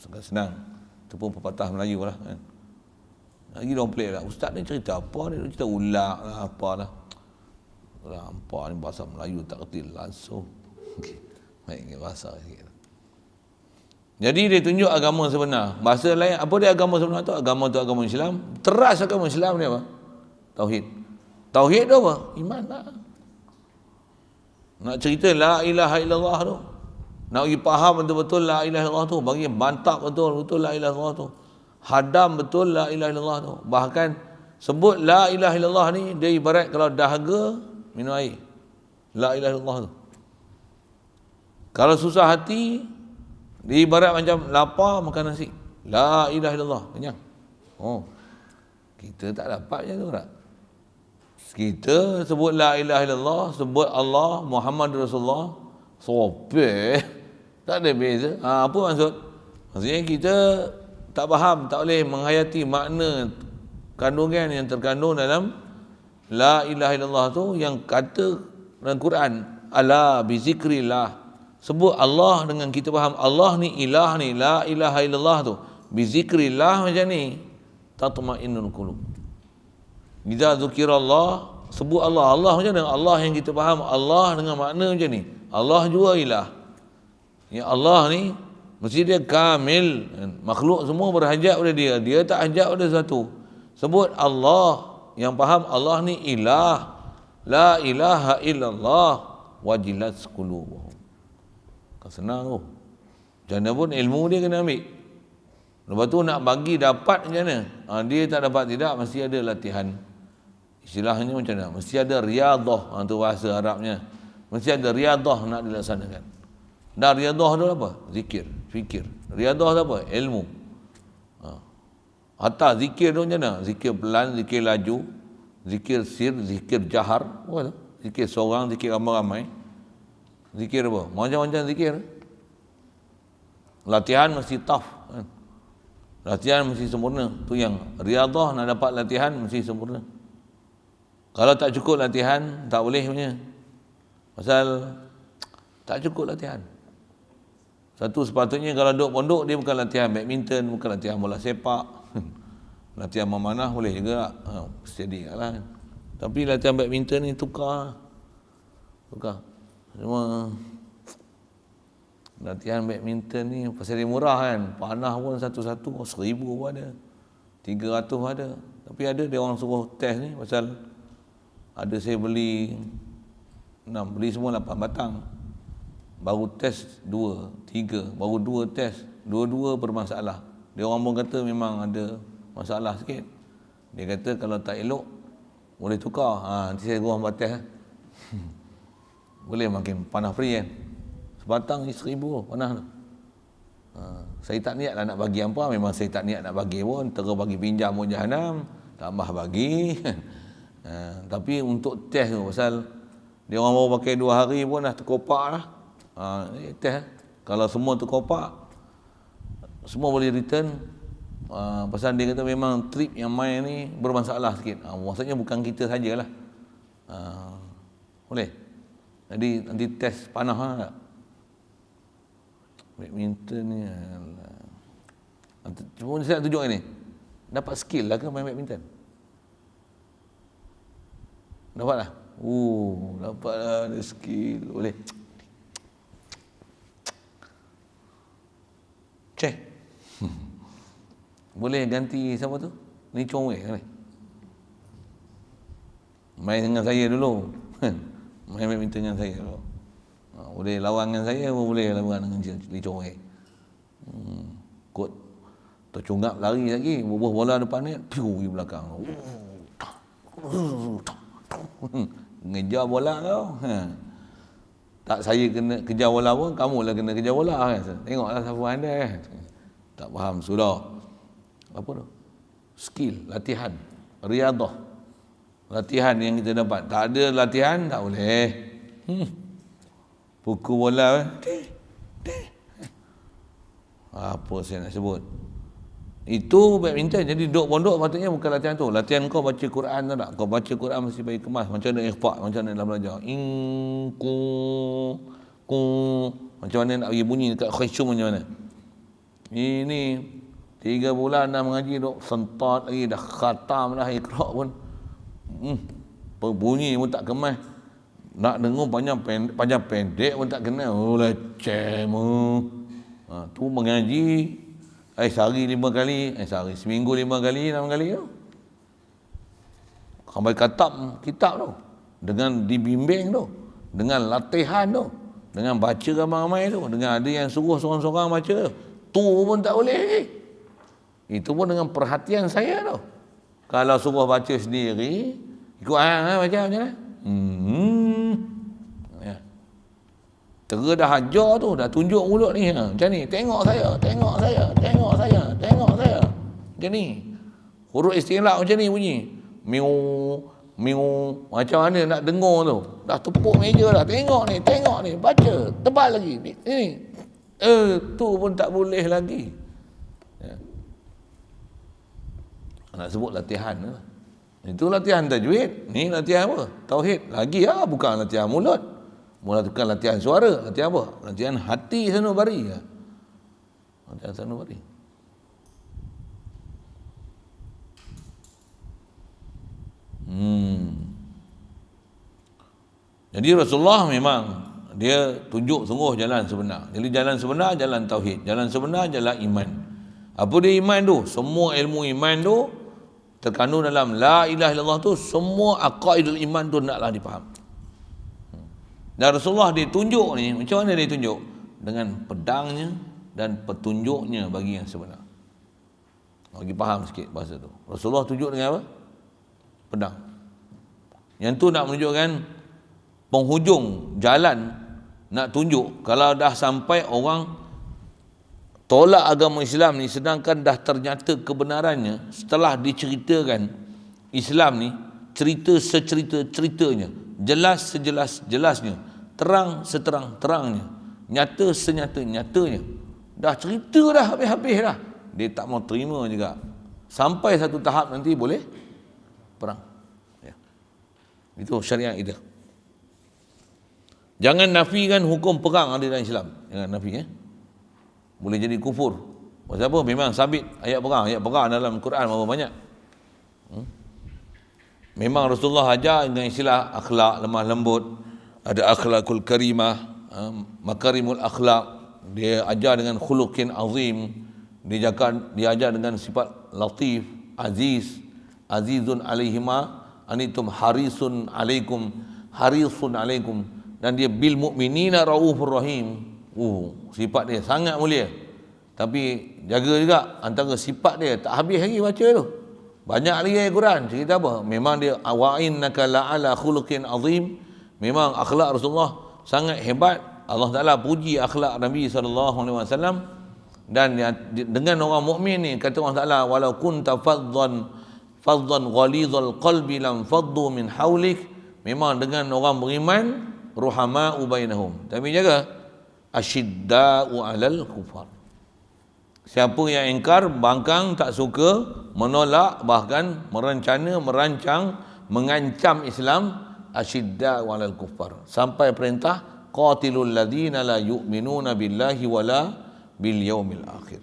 Sangat senang. Itu pun pepatah Melayu lah kan. Lagi orang pelik lah, ustaz ni cerita apa ni? Dia cerita ular lah, apalah. Apa ni bahasa Melayu tak kerti langsung. Okay. Baik, bahasa sikit. Jadi dia tunjuk agama sebenar. Bahasa lain, apa dia agama sebenar tu? Agama tu agama Islam. Teras agama Islam ni apa? Tauhid. Tauhid tu apa? Iman lah. Nak cerita la ilaha illallah tu, nak bagi faham betul-betul la ilaha illallah tu, bagi mantap betul-betul la ilaha illallah tu, hadam betul la ilaha illallah tu. Bahkan sebut la ilaha illallah ni, dia ibarat kalau dahaga minum air. La ilaha illallah tu. Kalau susah hati, dia ibarat macam lapar makan nasi. La ilaha illallah, kenyang. Kita tak dapat macam tu tak? Kita sebut la ilaha illallah, sebut Allah Muhammad Rasulullah, sope, tak ada beza. Apa maksud? Maksudnya kita tak faham, tak boleh menghayati makna kandungan yang terkandung dalam la ilaha illallah tu, yang kata dalam Quran, ala bizikrillah, sebut Allah dengan kita faham Allah ni ilah ni, la ilaha illallah tu bizikrillah, macam ni tatma'innul qulub. Idza dzukirallah, sebut Allah, Allah macam mana? Allah yang kita faham, Allah dengan makna macam ni, Allah juga ilah. Ya Allah ni mesti dia kamil, makhluk semua berhajat pada dia, dia tak hajat pada satu. Sebut Allah yang faham Allah ni ilah, la ilaha illallah, wajilat qulubuhum. Kan senang tu. Macam mana pun ilmu dia kena ambil. Lepas tu nak bagi dapat macam mana? Dia tak dapat tidak, mesti ada latihan. Istilahnya macam mana? Mesti ada riadah, tu bahasa Arabnya. Mesti ada riadah nak dilaksanakan. Dan riadah tu apa? Zikir, fikir. Riadah tu apa? Ilmu. Hatta zikir tu macam mana? Zikir pelan, zikir laju, zikir sir, zikir jahar, apa tu? Zikir seorang, zikir ramai-ramai. Zikir apa? Macam-macam zikir. Latihan mesti tough. Latihan mesti sempurna. Tu yang riadah, nak dapat latihan mesti sempurna. Kalau tak cukup latihan, tak boleh punya. Pasal tak cukup latihan. Satu sepatutnya kalau duduk pondok, dia bukan latihan badminton, bukan latihan bola sepak. Latihan memanah boleh juga. Steady lah. Tapi latihan badminton ni tukar. Cuma latihan badminton ni pasal dia murah kan. Panah pun satu-satu 1,000 pun ada, 300 ada. Tapi ada dia orang suruh test ni, pasal ada saya beli semua 8 batang, baru test 2, 3, baru 2 test, dua-dua bermasalah. Dia orang pun kata memang ada masalah sikit. Dia kata kalau tak elok boleh tukar. Nanti saya gua batas. Boleh makin panah free kan. Sebatang ni 1,000 panah tu. Saya tak niat lah nak bagi apa, memang saya tak niat nak bagi pun, terus bagi pinjam pun jahanam, tambah bagi. Tapi untuk test tu, pasal dia orang baru pakai 2 hari pun dah terkopak lah. Test. Kalau semua terkopak, semua boleh return. Pasal dia kata memang trip yang main ni bermasalah sikit. Maksudnya bukan kita sajalah. Boleh. Jadi nanti test panah lah tak? Badminton ni cuma saya nak tunjuk ni, dapat skill lah ke main badminton? Dapat lah? Dapat lah, ada skill. Boleh. Cek. Boleh ganti siapa tu? Ni Chong Wei kan? Main dengan saya dulu. Main badminton dengan saya dulu. Boleh lawan dengan saya, boleh lawan dengan Lee Chong Wei. Kot tercungap lari lagi, bubuh bola depan net, piu di belakang. Ngejar bola kau. Tak saya kena kejar bola pun, kamulah kena kejar bola kan. Tengoklah siapa anda kan. Tak faham sudah. Apa tu? Skill, latihan, riadah. Latihan yang kita dapat. Tak ada latihan tak boleh. Pukul bola apa saya nak sebut, itu badminton. Jadi duduk pondok patutnya bukan latihan tu. Latihan kau baca Quran tu tak? Kau baca Quran mesti bagi kemas. Macam mana ikhfa', macam mana dalam belajar macam mana nak bagi bunyi dekat khusyum, macam mana. Ini 3 bulan dah mengaji duk sentat lagi, dah khatam dah Iqra pun. Bunyi pun tak kemas. Nak dengar panjang pendek pun tak kena. Leceh mu. Tu mengaji sehari 5 kali, seminggu 5 kali, 6 kali tu. Sampai katam kitab tu. Dengan dibimbing tu. Dengan latihan tu. Dengan baca ramai-ramai tu. Dengan ada yang suruh seorang-seorang baca tu. Tu pun tak boleh lagi. Itu pun dengan perhatian saya tu. Kalau suruh baca sendiri, ikut baca macam mana? Terus dah hajar tu, dah tunjuk mulut ni macam ni, tengok saya. Macam ni. Huruf istilah macam ni bunyi. Miu, macam mana nak dengar tu. Dah tepuk meja dah, tengok ni, baca, tebal lagi. Ni. Tu pun tak boleh lagi. nak sebut latihan ke? Itu latihan tajwid, ni latihan apa? Tauhid. Lagi bukan latihan mulut. Bukan latihan suara, latihan apa? Latihan hati sanubari. Latihan sanubari. Jadi Rasulullah memang dia tunjuk sungguh jalan sebenar. Jadi jalan sebenar, jalan tauhid. Jalan sebenar, jalan iman. Apa dia iman tu? Semua ilmu iman tu terkandung dalam la ilaha illallah tu, semua aqaidul iman tu naklah dipaham. Dan Rasulullah dia tunjuk ni, macam mana dia tunjuk? Dengan pedangnya dan petunjuknya bagi yang sebenar. Bagi faham sikit bahasa tu. Rasulullah tunjuk dengan apa? Pedang. Yang tu nak menunjukkan penghujung jalan, nak tunjuk kalau dah sampai orang tolak agama Islam ni, sedangkan dah ternyata kebenarannya setelah diceritakan Islam ni, cerita secerita-ceritanya, jelas sejelas-jelasnya, terang seterang-terangnya, nyata senyata-nyatanya. Dah cerita dah habis-habis dah. Dia tak mau terima juga. Sampai satu tahap nanti boleh perang. Ya. Itu syariat kita. Jangan nafikan hukum perang ada dalam Islam. Jangan nafi boleh jadi kufur. Pasal apa? Memang sabit ayat perang dalam Quran berapa banyak. Memang Rasulullah ajar dengan istilah akhlak lemah lembut, ada akhlakul karimah, makarimul akhlak. Dia ajar dengan khuluqin azim. Dia ajar dengan sifat latif, aziz, azizun alaihima anitum harisun alaikum, dan dia bil mu'minina raufur rahim. Sifat dia sangat mulia. Tapi jaga juga antara sifat dia, tak habis lagi baca tu. Banyak lagi ayat Quran cerita apa? Memang dia wa innaka la'ala khuluqin azim. Memang akhlak Rasulullah sangat hebat. Allah Taala puji akhlak Nabi SAW. Dan dengan orang mukmin ni kata Allah Taala, walau kunta faddan ghalidhal qalbi lam faddu min haulik. Memang dengan orang beriman ruhama'u bainahum. Tapi jaga asyidda'u 'alal kufar. Siapa yang ingkar, bangkang, tak suka, menolak, bahkan merancang, mengancam Islam, asyidda'u 'alal kufar. Sampai perintah qatilul ladzina la yu'minuna billahi wala bil yaumil akhir.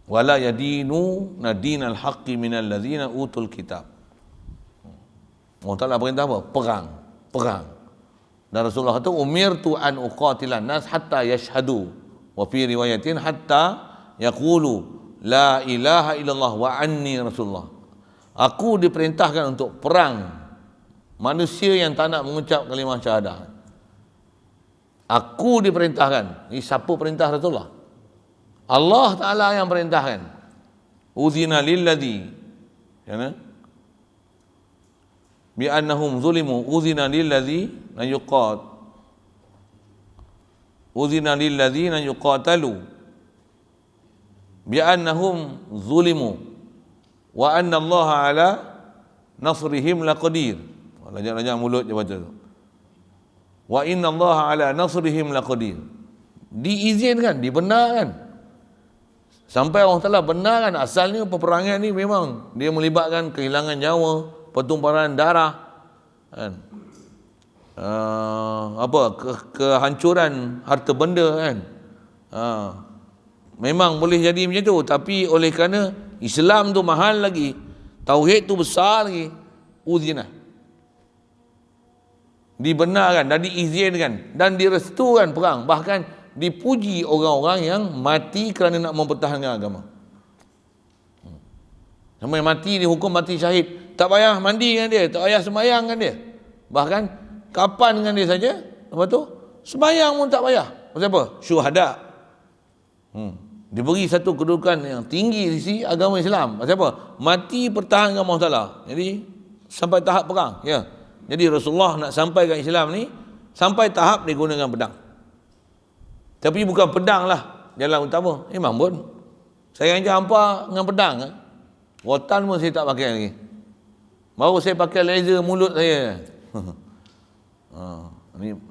Wala yadinu nadinal haqqi minal ladzina utul kitab. Allah Taala perintah apa? Perang. Dan Rasulullah kata umirtu an uqatilan nas hatta yashhadu, wa fi riwayatin hatta yaqulu la ilaha illallah wa anni rasulullah. Aku diperintahkan untuk perang manusia yang tak nak mengucap kalimah syahadah. Aku diperintahkan. Ini siapa perintah Rasulullah? Allah Taala yang perintahkan. Uzina lilladzi bi annahum zulimu uzina lilladzi ladzina yuqatalu bi annahum zulimu wa anna Allah ala nasrihim laqadir. Lajak mulut je baca tu. Wa inna Allah ala nasrihim laqadir. Diizinkan, dibenarkan. Sampai Allah Taala benarkan asalnya peperangan ni memang dia melibatkan kehilangan nyawa, pertumpahan darah, kan? Kehancuran harta benda, kan? Memang boleh jadi macam tu, tapi oleh kerana Islam tu mahal lagi, tauhid tu besar lagi, uzina, dibenarkan dan diizinkan dan direstukan perang, bahkan dipuji orang-orang yang mati kerana nak mempertahankan agama. Sampai mati dihukum mati syahid, tak payah mandi dengan dia, tak payah sembahyang dengan dia, bahkan kapan dengan dia saja, lepas tu sembahyang pun tak payah. Pasal apa? Syuhada. Diberi satu kedudukan yang tinggi di sisi agama Islam. Pasal apa? Mati pertahankan Allah Taala. Jadi sampai tahap perang, ya. Jadi Rasulullah nak sampaikan Islam ni sampai tahap dia gunakan pedang. Tapi bukan pedang lah jalan utama. Memang pun saya ajar hampa dengan pedang, rotan pun saya tak pakai lagi. Baru saya pakai laser mulut saya.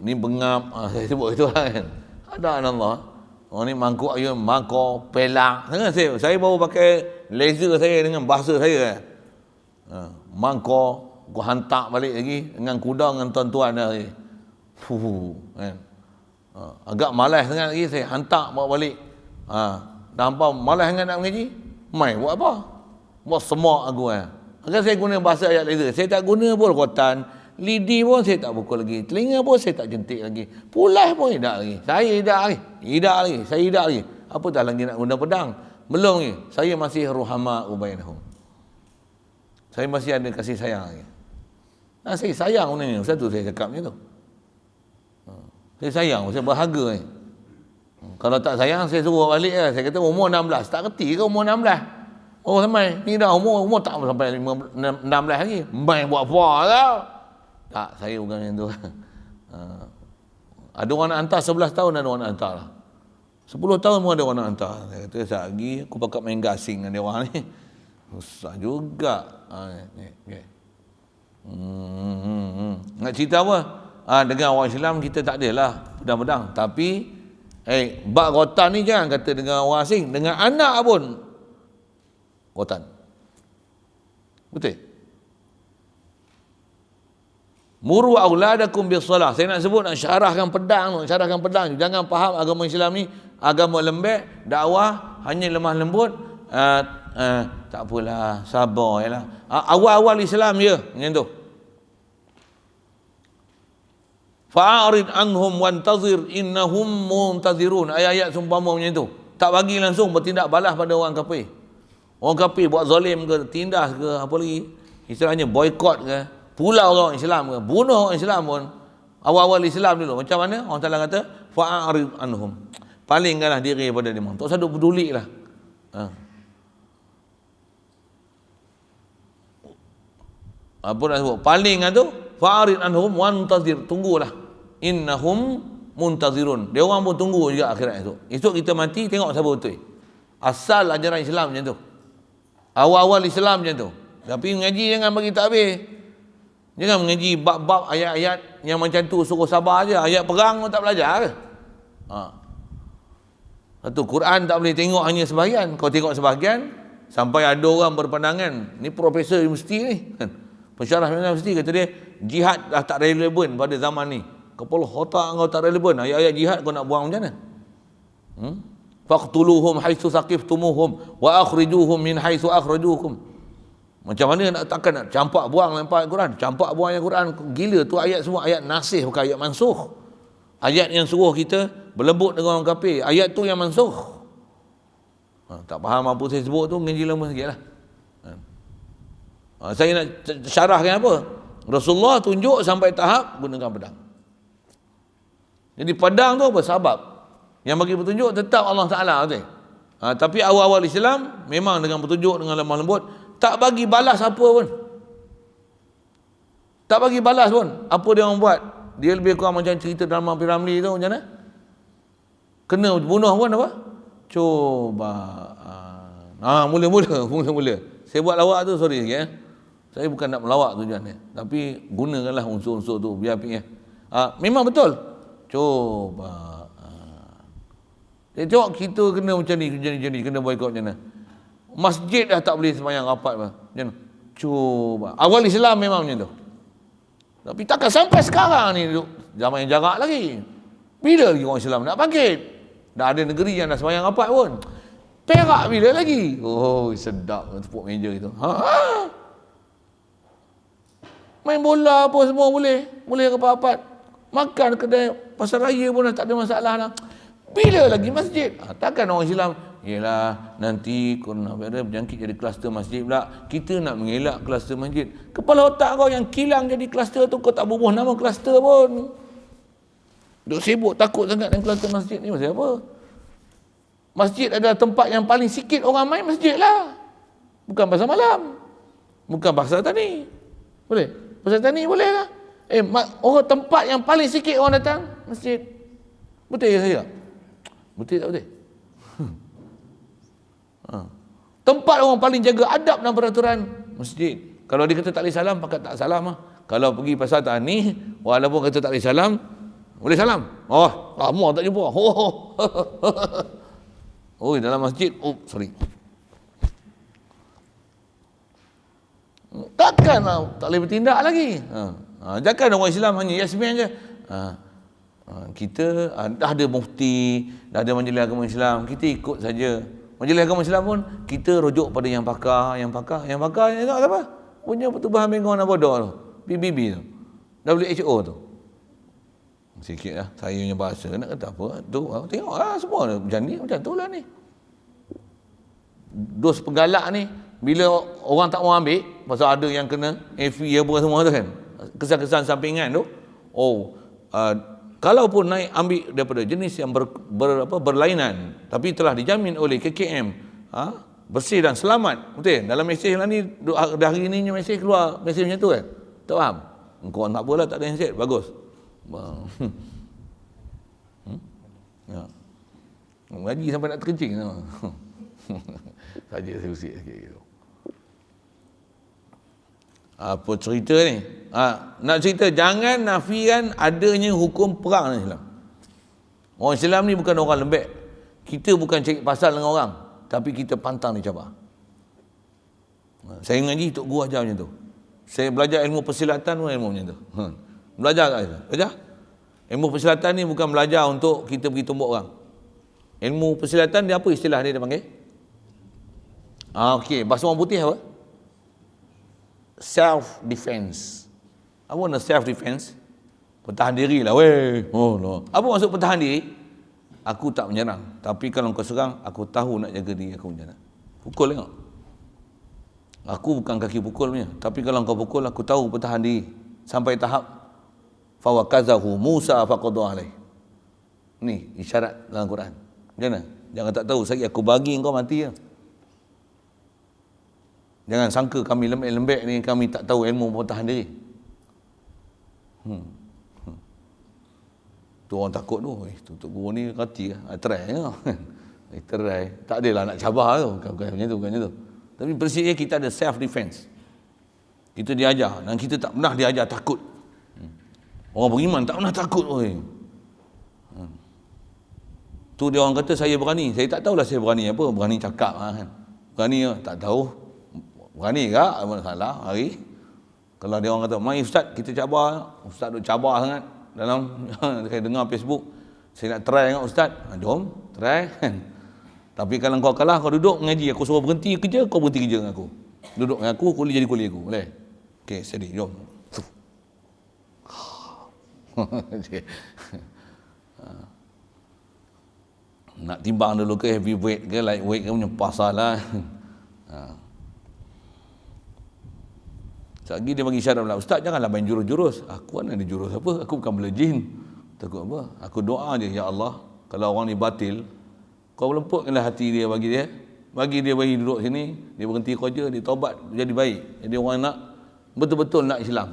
Ni bengap, saya sebut itu kan. Ada Allah. Oh ni mangkuk ayam, mangkok, pelak. Dengar saya baru pakai laser saya dengan bahasa saya. Mangkok, aku hantar balik lagi dengan kuda dengan tuan-tuan lagi. Kan. Agak malas sangat lagi saya hantar bawa balik. Nampak malas sangat nak mengaji. Mai buat apa? Buat semak aku Agar saya guna bahasa ayat laser. Saya tak guna pun rotan. Lidi pun saya tak pukul lagi. Telinga pun saya tak jentik lagi. Pulas pun tidak lagi. Saya tidak lagi. Saya tidak lagi. Apa dah lagi nak guna pedang? Belum lagi. Saya masih ruhama ubainahum. Saya masih ada kasih sayang lagi. Saya sayang ni. Ustaz tu saya cakap macam tu. Saya sayang. Saya berharga ni. Kalau tak sayang saya suruh balik lah. Saya kata umur 16. Tak kerti ke umur 16? Oh sampai ni dah umur tak sampai 16 lagi. Main buat apa tau? Tak, saya bukan macam tu. Ada orang nak hantar 11 tahun ada orang nak hantar lah. 10 tahun pun ada orang nak hantar. Saya kata sekejap lagi aku pakai main gasing dengan dia orang ni. Susah juga. Okay. Nak cerita apa? Dengan orang Islam kita tak adalah pedang-pedang. Tapi bak rotan ni jangan kata dengan orang asing. Dengan anak pun rotan. Betul? Muru auladakum bisalah. Saya nak sebut, nak syarahkan pedang. Jangan faham agama Islam ni agama lembek, dakwah hanya lemah lembut. Tak apalah, sabar yalah. Awal-awal Islam je macam tu. Fa'arid anhum wantazir innahum muntazirun. Ayat-ayat seumpama macam tu. Tak bagi langsung bertindak balas pada orang kafir. Orang kafir buat zalim ke, tindas ke, apa lagi? Istilahnya boykot ke, pulau orang Islam ke, bunuh orang Islam pun. Awal-awal Islam dulu macam mana? Allah Taala kata fa'arid anhum. Palingkanlah diri daripada dia. Tak usah duk peduli lah. Apa nak sebut? Palingkan tu fa'arid anhum wantazir. Tunggulah. Innahum muntazirun. Dia orang pun tunggu juga akhirat esok. Esok kita mati tengok siapa betul. Asal ajaran Islam macam tu. Awal-awal Islam macam tu. Tapi mengaji jangan bagi tak habis. Jangan mengaji bab-bab ayat-ayat yang macam tu suruh sabar aja. Ayat perang pun tak belajar ke? Satu Quran tak boleh tengok hanya sebahagian. Kau tengok sebahagian sampai ada orang berpandangan, ni profesor universiti ni kan. Pensyarah universiti kata dia jihad dah tak relevan pada zaman ni. Kepala otak kau tak relevan. Ayat-ayat jihad kau nak buang macam mana? Faqtuluhum haitsu saqiftumuhum wa akhrijuhum min haitsu akhrajukum. Macam mana nak takkan nak campak buang lempar Al-Quran? Campak buang Al-Quran. Gila tu ayat semua ayat nasih bukan ayat mansuh. Ayat yang suruh kita berlembut dengan orang kafir. Ayat tu yang mansuh. Tak faham apa saya sebut tu ngaji lama sikitlah. Saya nak syarahkan apa? Rasulullah tunjuk sampai tahap gunakan pedang. Jadi pedang tu apa? Sebab yang bagi petunjuk tetap Allah Ta'ala. Tapi awal-awal Islam memang dengan petunjuk, dengan lemah lembut. Tak bagi balas apa pun. Tak bagi balas pun. Apa dia orang buat? Dia lebih kurang macam cerita drama P.Ramlee tu macam mana? Kena bunuh pun apa? Cuba. Mula-mula. Saya buat lawak tu sorry sikit. Saya bukan nak melawak tujuannya. Tapi gunakanlah unsur-unsur tu biar fikir. Memang betul. Cuba. Tengok kita kena macam ni, kena boykot macam mana. Masjid dah tak boleh sembahyang rapat macam mana. Cuba. Awal Islam memang macam tu. Tapi takkan sampai sekarang ni duduk zaman yang jarak lagi. Bila lagi orang Islam nak bangkit? Dah ada negeri yang dah sembahyang rapat pun. Perak bila lagi? Oh, sedap tepuk meja itu. Main bola apa semua boleh. Boleh rapat-rapat. Makan kedai pasar raya pun dah tak ada masalah dah. Bila lagi masjid? Takkan orang Islam, yelah nanti coronavirus berjangkit jadi kluster masjid pula. Kita nak mengelak kluster masjid. Kepala otak kau yang kilang jadi kluster tu, kau tak bubuh nama kluster pun. Duk sibuk takut sangat dengan kluster masjid ni pasal apa? Masjid adalah tempat yang paling sikit orang main, masjid lah. Bukan pasar malam. Bukan pasar tani. Boleh? Pasar tani boleh lah. Orang tempat yang paling sikit orang datang, masjid. Betul ke saya? Betul tak betul? Tempat orang paling jaga adab dan peraturan, masjid. Kalau dia kata tak boleh salam, pakat tak salam lah. Kalau pergi pasar tani, walaupun kata tak boleh salam, Boleh salam? Oh, lama tak jumpa. Oh, dalam masjid. Oh, sorry. Takkan tak boleh bertindak lagi. Jangan orang Islam hanya Yasmin je. Kita dah ada mufti, dah ada majlis agama Islam, kita ikut saja. Majlis agama Islam pun kita rujuk pada yang pakar tengok apa? Punya pertubuhan Bengong dan Bodoh tu. PBB tu. WHO tu. Sikit lah saya punya bahasa nak kata apa tu. Tengoklah semua macam ni, macam tu lah ni. Dos penggalak ni bila orang tak mau ambil pasal ada yang kena FE apa semua tu kan. Kesan-kesan sampingan tu. Kalaupun naik ambil daripada jenis yang berlainan tapi telah dijamin oleh KKM bersih dan selamat, betul? Dalam mesej lah ni dah hari ni mesej keluar mesej macam tu kan. Tak faham? Kau tak apalah, tak ada handset, bagus. Ya. Ngaji sampai nak terkencing tau. Saja saya usik sikit gitu. Apa cerita ni? Nak cerita, jangan nafikan adanya hukum perang dalam Islam. Orang Islam ni bukan orang lembek. Kita bukan cari pasal dengan orang, tapi kita pantang dicabar. Saya ngaji, Tok Guru ajar macam tu. Saya belajar ilmu persilatan pun ilmu macam tu. Belajar kat situ. Belajar. Ilmu persilatan ni bukan belajar untuk kita pergi tumbuk orang. Ilmu persilatan dia apa istilah dia panggil? Okey, bahasa orang putih apa? Self defense. Apa makna self defense? Pertahan diri lah weh. No. Apa maksud pertahan diri? Aku tak menyerang, tapi kalau kau serang, aku tahu nak jaga diri aku macam mana. Pukul tengok. Aku bukan kaki pukul punya, tapi kalau kau pukul, aku tahu pertahan diri. Sampai tahap fawakazahu Musa faqadu alaih. Ni isyarat dalam Quran. Macam mana? Jangan tak tahu, sekali aku bagi kau mati lah. Jangan sangka kami lembek-lembek ni, kami tak tahu ilmu pertahan diri. Tu orang takut tu. Tok Guru ni rati lah. Try lah. Try. Tak adalah nak cabar tu. Bukan macam tu. Tapi prinsipnya kita ada self defense. Kita diajar. Dan kita tak pernah diajar takut. Orang beriman tak pernah takut. Tu dia orang kata saya berani. Saya tak tahulah saya berani apa. Berani cakap kan. Berani tak tahu. Berani ke? Salah hari. Kalau dia orang kata, mai ustaz kita cabar. Ustaz duk cabar sangat. Dalam saya dengar Facebook, saya nak try dengan ustaz. Jom, try. Tapi kalau kau kalah, kau duduk mengaji, aku suruh berhenti kerja, kau berhenti kerja dengan aku. Duduk dengan aku, kuli jadi kuli aku. Boleh? Okey, steady, jom. Nak timbang dulu ke heavyweight ke lightweight ke punya pasal lah. Lagi dia bagi syarat pula, ustaz janganlah main jurus-jurus. Aku mana ada jurus apa? Aku bukan bela jin. Takut apa? Aku doa je, ya Allah, kalau orang ni batil, kau lemputkanlah hati dia bagi dia. Bagi dia bagi duduk sini, dia berhenti kerja, dia taubat jadi baik. Jadi orang nak betul-betul nak Islam.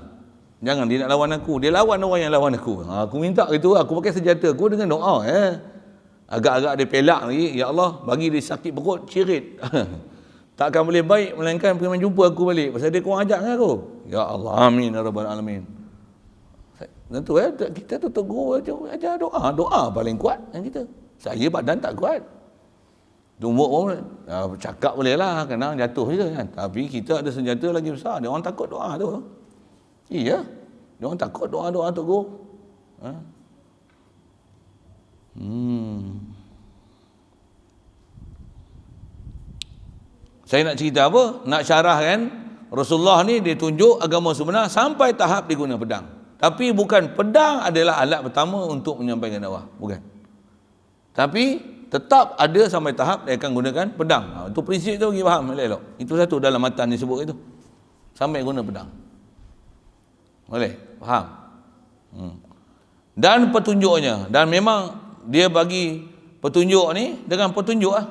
Jangan dia nak lawan aku, dia lawan orang yang lawan aku. Aku minta gitu, aku pakai senjata aku dengan doa. Agak-agak dia pelak lagi, ya Allah, bagi dia sakit perut, cirit. Takkan boleh baik melainkan pergi jumpa aku balik pasal dia kurang ajak dengan aku. Ya Allah, amin ya rabbal alamin. Tentu kita tu Tok Guru ajar doa paling kuat yang kita. Saya badan tak kuat. Tumbuk pun cakap boleh lah, kena jatuh je kan. Tapi kita ada senjata lagi besar. Dia orang takut doa tu. Iya. Dia orang takut doa-doa Tok Guru. Saya nak cerita apa? Nak syarahkan Rasulullah ni dia tunjuk agama sebenar sampai tahap dia guna pedang. Tapi bukan pedang adalah alat pertama untuk menyampaikan dakwah. Bukan. Tapi tetap ada sampai tahap dia akan gunakan pedang. Itu prinsip tu bagi faham elok. Itu satu dalam matan disebut itu. Sampai guna pedang. Boleh? Faham? Dan petunjuknya. Dan memang dia bagi petunjuk ni dengan petunjuk lah.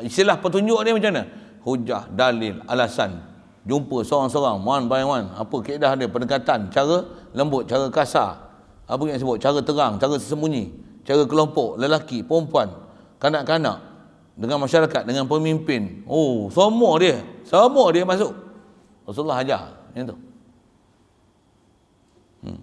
Istilah petunjuk ni macam mana? Hujah, dalil, alasan. Jumpa seorang-seorang, one by one. Apa kaedah dia? Pendekatan, cara lembut, cara kasar. Apa yang sebut? Cara terang, cara sembunyi. Cara kelompok, lelaki, perempuan, kanak-kanak. Dengan masyarakat, dengan pemimpin. Oh, semua dia masuk. Rasulullah ajar macam tu.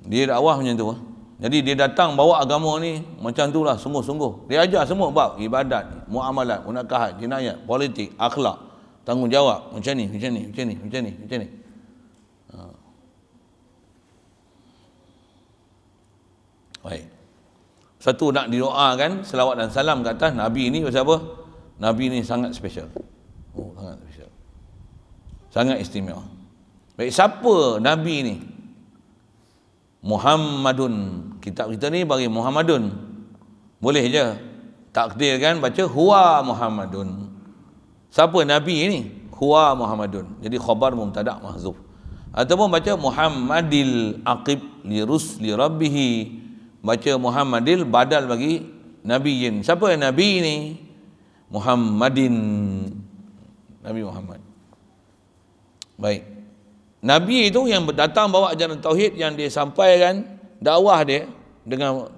Dia dakwah macam tu. Jadi dia datang bawa agama ni macam tu lah, sungguh-sungguh. Dia ajar semua bab ibadat, muamalat, munakahat, jinayat, politik, akhlak, tanggungjawab, macam ni. Baik. Satu, nak didoakan selawat dan salam ke atas Nabi ni pasal apa? Nabi ni sangat special. Sangat special. Sangat istimewa. Baik, siapa Nabi ni? Muhammadun. Kitab kita ni bagi Muhammadun. Boleh je. Takdir kan baca huwa Muhammadun. Siapa Nabi ni? Huwa Muhammadun. Jadi khabar mubtada' mahzuf. Ataupun baca Muhammadil aqib li rusli rabbih. Baca Muhammadil badal bagi Nabiyin. Siapa Nabi ni? Muhammadin. Nabi Muhammad. Baik. Nabi itu yang datang bawa ajaran tauhid, yang dia sampaikan dakwah dia dengan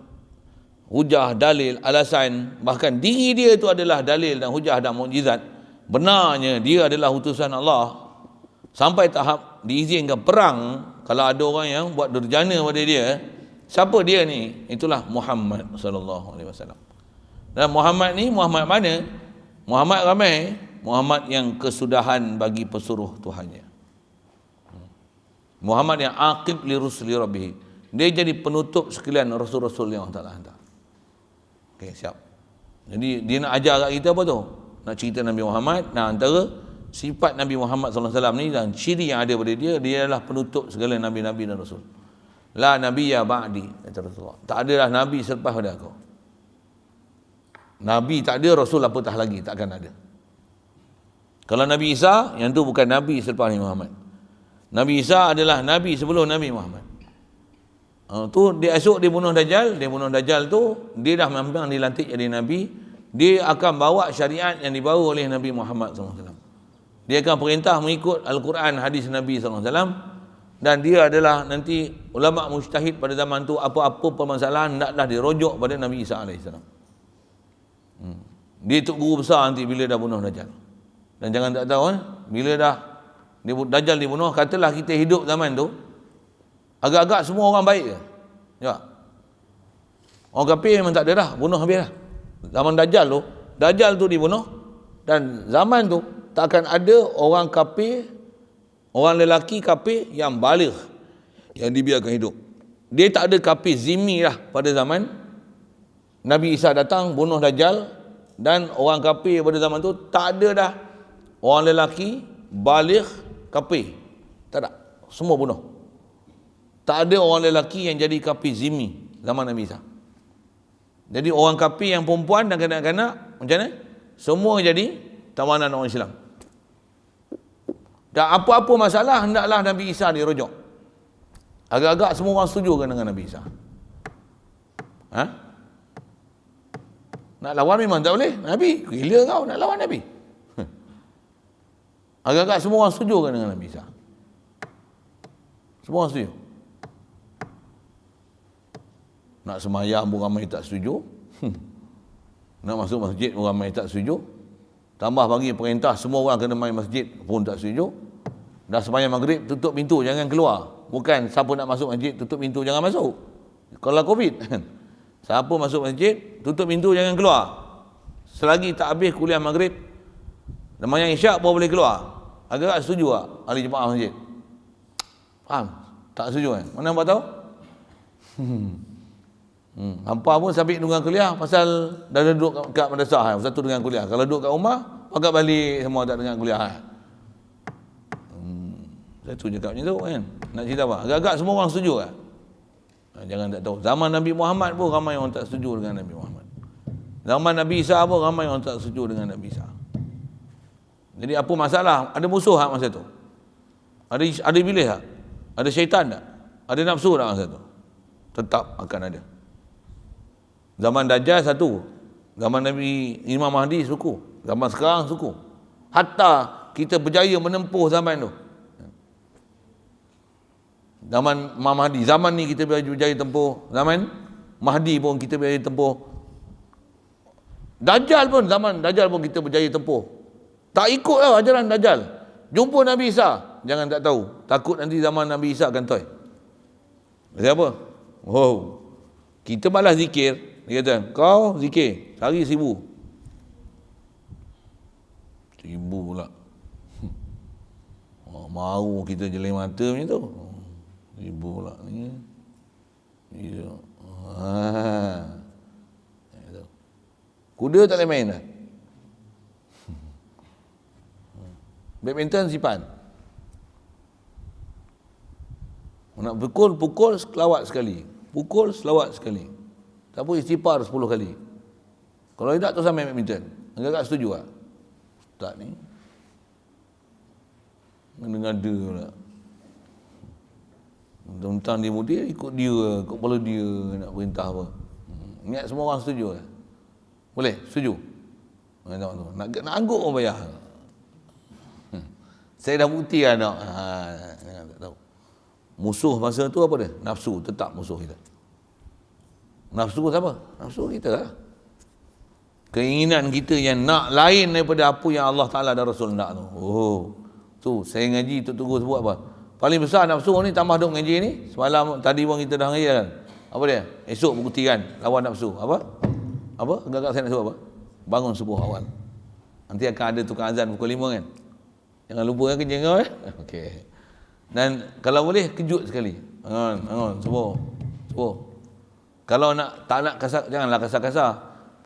hujah, dalil, alasan, bahkan diri dia itu adalah dalil dan hujah dan mukjizat. Benarnya dia adalah utusan Allah. Sampai tahap diizinkan perang kalau ada orang yang buat durjana pada dia. Siapa dia ni? Itulah Muhammad sallallahu alaihi wasallam. Dan Muhammad ni Muhammad mana? Muhammad ramai. Muhammad yang kesudahan bagi pesuruh Tuhannya. Muhammad yang aqib li rusli rabbih. Dia jadi penutup sekalian rasul-rasul yang Allah Taala hantar. Okey, siap. Jadi dia nak ajar kat kita apa tu? Nak cerita Nabi Muhammad. Nah, antara sifat Nabi Muhammad sallallahu alaihi wasallam ni dan ciri yang ada pada dia, dia adalah penutup segala nabi-nabi dan rasul. La nabiyya ba'di, kata Rasulullah. Tak adalah nabi selepas pada aku. Nabi tak ada, rasul apatah lagi, takkan ada. Kalau Nabi Isa, yang tu bukan nabi selepas Nabi Muhammad. Nabi Isa adalah nabi sebelum Nabi Muhammad. Tu dia esok dia bunuh Dajjal. Dia bunuh Dajjal tu, dia dah memang dilantik jadi nabi. Dia akan bawa syariat yang dibawa oleh Nabi Muhammad SAW. Dia akan perintah mengikut Al-Quran, hadis Nabi SAW. Dan dia adalah nanti ulama mujtahid pada zaman tu, apa-apa permasalahan hendaklah dirujuk pada Nabi Isa AS. Dia tu guru besar nanti bila dah bunuh Dajjal. Dan jangan tak tahu bila dah Dajjal dibunuh, katalah kita hidup zaman tu, agak-agak semua orang baik ke? Ya. Orang kafir memang tak ada dah, bunuh habis dah. Zaman Dajjal tu dibunuh, dan zaman tu tak akan ada orang kafir, orang lelaki kafir yang baligh, yang dibiarkan hidup. Dia tak ada kafir zimmi lah pada zaman Nabi Isa datang bunuh Dajjal, dan orang kafir pada zaman tu tak ada dah orang lelaki baligh kafir. Tak ada. Semua bunuh. Tak ada orang lelaki yang jadi kafir zimmi zaman Nabi Isa. Jadi orang kafir yang perempuan dan kanak-kanak macam mana? Semua jadi tawanan orang Islam. Dan apa-apa masalah hendaklah Nabi Isa dirujuk. Agak-agak semua orang setuju kan dengan Nabi Isa? Nak lawan memang tak boleh. Nabi, gila kau nak lawan Nabi. Agak-agak semua orang setuju kan dengan Nabi Isa? Semua orang setuju. Nak semayang pun ramai tak setuju. Nak masuk masjid pun ramai tak setuju. Tambah bagi perintah semua orang kena main masjid pun tak setuju. Dah semayang maghrib, tutup pintu, jangan keluar. Bukan siapa nak masuk masjid, tutup pintu, jangan masuk. Kalau Covid. Siapa masuk masjid, tutup pintu, jangan keluar. Selagi tak habis kuliah maghrib, semayang isyak baru boleh keluar. Agak setuju tak ahli jemaah masjid? Faham? Tak setuju kan? Mana hampa tahu? Hampa pun sabit dengan kuliah pasal dah duduk kat madrasah. Satu dengan kuliah. Kalau duduk kat rumah, pakat balik semua tak dengan kuliah. Satu cakap macam tu kan? Nak cerita apa? Agak-agak semua orang setuju kan? Jangan tak tahu. Zaman Nabi Muhammad pun ramai orang tak setuju dengan Nabi Muhammad. Zaman Nabi Isa pun ramai orang tak setuju dengan Nabi Isa. Jadi apa masalah? Ada musuh tak masa tu? Ada iblis tak? Ada syaitan tak? Ada nafsu tak masa tu? Tetap akan ada. Zaman Dajjal satu. Zaman Nabi Imam Mahdi suku. Zaman sekarang suku. Hatta kita berjaya menempuh zaman tu. Zaman Imam Mahdi. Zaman ni kita berjaya tempuh. Zaman Mahdi pun kita berjaya tempuh. Dajjal pun, zaman Dajjal pun kita berjaya tempuh. Tak ikutlah ajaran Dajjal. Jumpa Nabi Isa, jangan tak tahu. Takut nanti zaman Nabi Isa akan toy. Kata apa? Oh, Kita balas zikir, dia kata, kau zikir, sehari 1000. 1000 pula. Oh, mau kita jelai mata macam tu. 1000 pula ni. Ya. Kuda tak boleh main dah. Badminton simpan. Nak pukul selawat sekali. Pukul selawat sekali. Tak boleh istighfar 10 kali. Kalau tidak tu sampai badminton. Agak-agak setuju tak? Ustaz ni ngada-ngada pula. Tentang dia mudir, ikut dia, ikut kepala dia nak perintah apa. Ingat semua orang setuju tak? Boleh? Setuju? Nak angguk pun payah. Saya dah buktikan tak? Tak tahu. Musuh masa tu apa dia? Nafsu, tetap musuh kita. Nafsu siapa? Nafsu kita lah. Keinginan kita yang nak lain daripada apa yang Allah Ta'ala dan Rasul nak tu. Oh, tu saya ngaji tu tunggu sebut apa? Paling besar nafsu ni tambah duk ngaji ni. Semalam tadi pun kita dah ngaji kan. Apa dia? Esok pukul 3 kan lawan nafsu. Apa? Agak-agak saya nak sebut apa? Bangun subuh awal. Nanti akan ada tukang azan pukul 5 kan. Jangan lupa kan kerja kau Okey. Dan kalau boleh kejut sekali. Bangun subuh. Kalau tak nak kasar, janganlah kasar-kasar.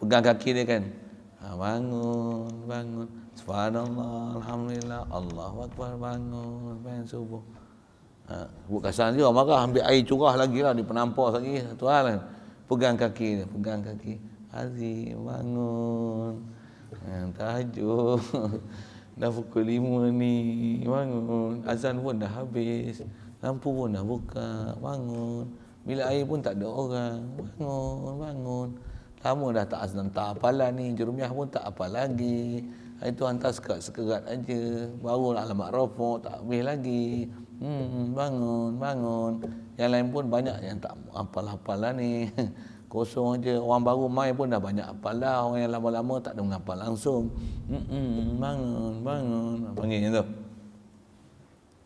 Pegang kaki dia kan. Bangun. Subhanallah, alhamdulillah, Allahu akbar, bangun subuh. Buat kasar dia marah, ambil air curah lagi lah, dia penampas lagi. Satu hal kan. Pegang kaki. Azim, bangun. Tahajud. Dah pukul 5 ni, bangun. Azan pun dah habis. Lampu pun dah buka, bangun. Bilik air pun tak ada orang, bangun. Lama dah tak azan, tak hafalan ni. Jurumiah pun tak hafal lagi. Itu hantar sekerat aja. Baru alamat rofok, tak habis lagi. Bangun. Yang lain pun banyak yang tak hafal-hafal lah ni. Kosong aja. Orang baru mai pun dah banyak hafal dah. Orang yang lama-lama tak ada menghafal langsung. Bangun. Panggil macam tu.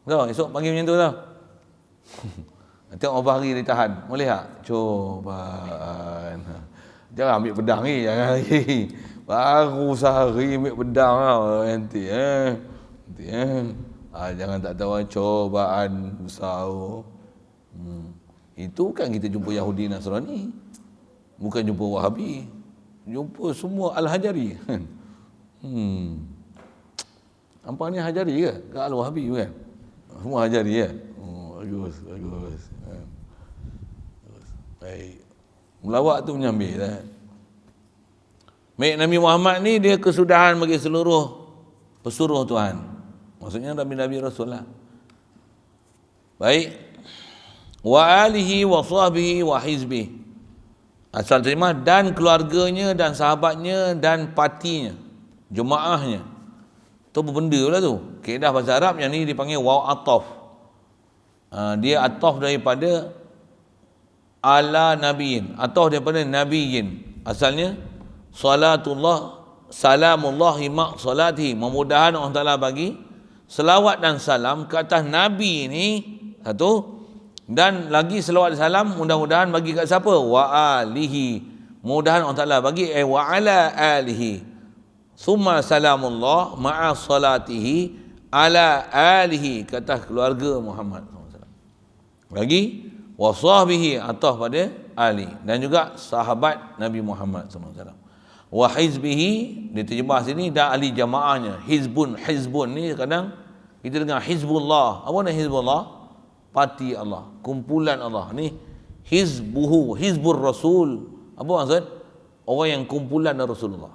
Tahu, esok panggil macam tu tau. Tengok berapa hari dia tahan. Boleh tak? Cobaan. Jangan ambil pedang ni. Baru sehari ambil pedang tau. Nanti. Jangan tak tahu cobaan besar. Itu kan kita jumpa Yahudi Nasrani. Bukan jumpa Wahabi. Jumpa semua Al-Hajari. Nampak ni Hajari ke? Ke Al-Wahabi bukan? Semua Hajari ya? Bagus. Baik. Melawak tu menyambil tak? Baik, Nabi Muhammad ni dia kesudahan bagi seluruh pesuruh Tuhan. Maksudnya Nabi-Nabi Rasul lah. Baik. Wa alihi wa sahbihi wa hizbihi. Asal terima dan keluarganya dan sahabatnya dan partinya, jemaahnya. Tu benda pula tu. Kaedah bahasa Arab yang ni dipanggil waw ataf. Dia ataf daripada ala nabiyin, ataf daripada nabiyin. Asalnya salamullahi ma salatihi, memudahan Allah Taala bagi selawat dan salam ke atas nabi ni satu. Dan lagi selawat dan salam mudah-mudahan bagi kat siapa? Wa alihi, mudah-mudahan Allah Ta'ala bagi wa ala alihi. Summa salamullah ma'a salatihi ala alihi, kata keluarga Muhammad SAW. Lagi wa sahbihi, ataf pada ali, dan juga sahabat Nabi Muhammad SAW. Wa hizbihi diterjemah sini dan ahli jamaahnya. Hizbun ni kadang kita dengar Hizbullah. Apa nak Hizbullah? Parti Allah, kumpulan Allah. Ni hizbur Rasul. Apa maksud? Orang yang kumpulan Rasulullah.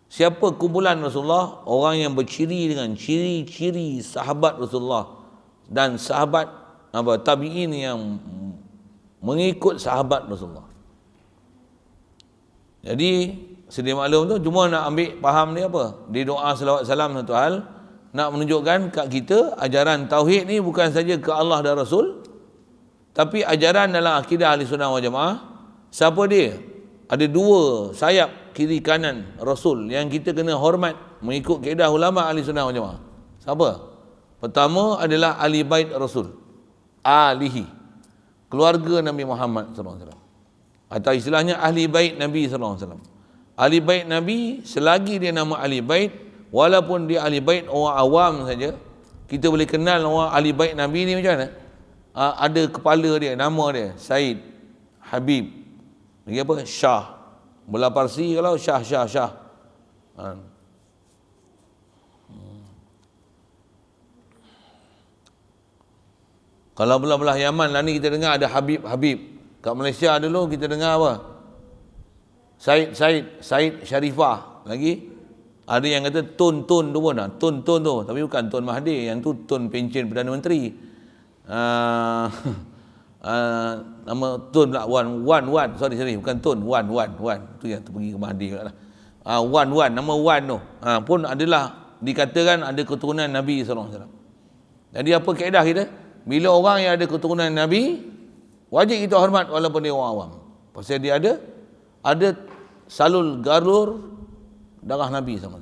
Siapa kumpulan Rasulullah? Orang yang berciri dengan ciri-ciri sahabat Rasulullah dan sahabat tabi'in yang mengikut sahabat Rasulullah. Jadi sedia maklum tu, cuma nak ambil faham dia apa? Di doa selawat salam satu hal, nak menunjukkan kat kita ajaran tauhid ni bukan saja ke Allah dan Rasul, tapi ajaran dalam akidah Ahli Sunnah wal Jamaah. Siapa dia? Ada dua sayap kiri kanan Rasul yang kita kena hormat mengikut kaedah ulama Ahli Sunnah wal Jamaah. Siapa? Pertama adalah ahli bait Rasul, alihi, keluarga Nabi Muhammad SAW. Atau istilahnya ahli bait Nabi sallallahu alaihi wasallam. Ahli bait Nabi, selagi dia nama ahli bait, walaupun dia ahli bait orang awam saja, kita boleh kenal orang ahli bait Nabi ni macam mana? Ada kepala dia, nama dia Said, Habib, lagi apa? Shah. Bola Parsi kalau Shah. Kalau belah-belah Yaman lah ni kita dengar ada Habib. Kat Malaysia dulu kita dengar apa? Said Sharifah. Lagi ada yang kata Tun tu pun lah. Tun tu, tapi bukan Tun Mahathir, yang tu Tun Pencen Perdana Menteri. Nama Tun pula, Wan, sorry, bukan Tun, Wan, tu yang tu pergi ke Mahathir pula lah. Nama Wan tu pun adalah dikatakan ada keturunan Nabi SAW. Jadi apa kaedah kita? Bila orang yang ada keturunan Nabi, wajib kita hormat walaupun dia orang awam. Pasal dia ada salul garur darah Nabi SAW.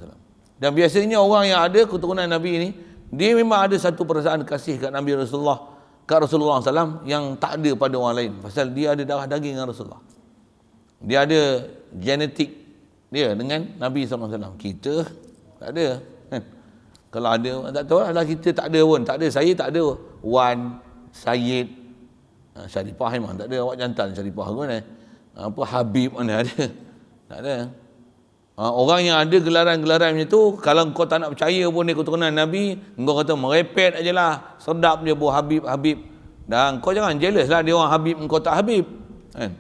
Dan biasanya orang yang ada keturunan Nabi ini, dia memang ada satu perasaan kasih kat Nabi Rasulullah, kat Rasulullah SAW yang tak ada pada orang lain. Pasal dia ada darah daging dengan Rasulullah. Dia ada genetik dia dengan Nabi SAW. Kita tak ada. Kalau ada, tak tahu lah, kita tak ada pun. Tak ada, saya tak ada. Wan, Syed, Syarifah memang tak ada. Awak jantan Syarifah pun apa Habib mana ada. Tak ada. Orang yang ada gelaran-gelaran macam tu, kalau kau tak nak percaya pun dia keturunan Nabi, kau kata merepet aje lah, sedap je buah Habib. Dan kau jangan jealous lah dia orang Habib, kau tak Habib. Kan?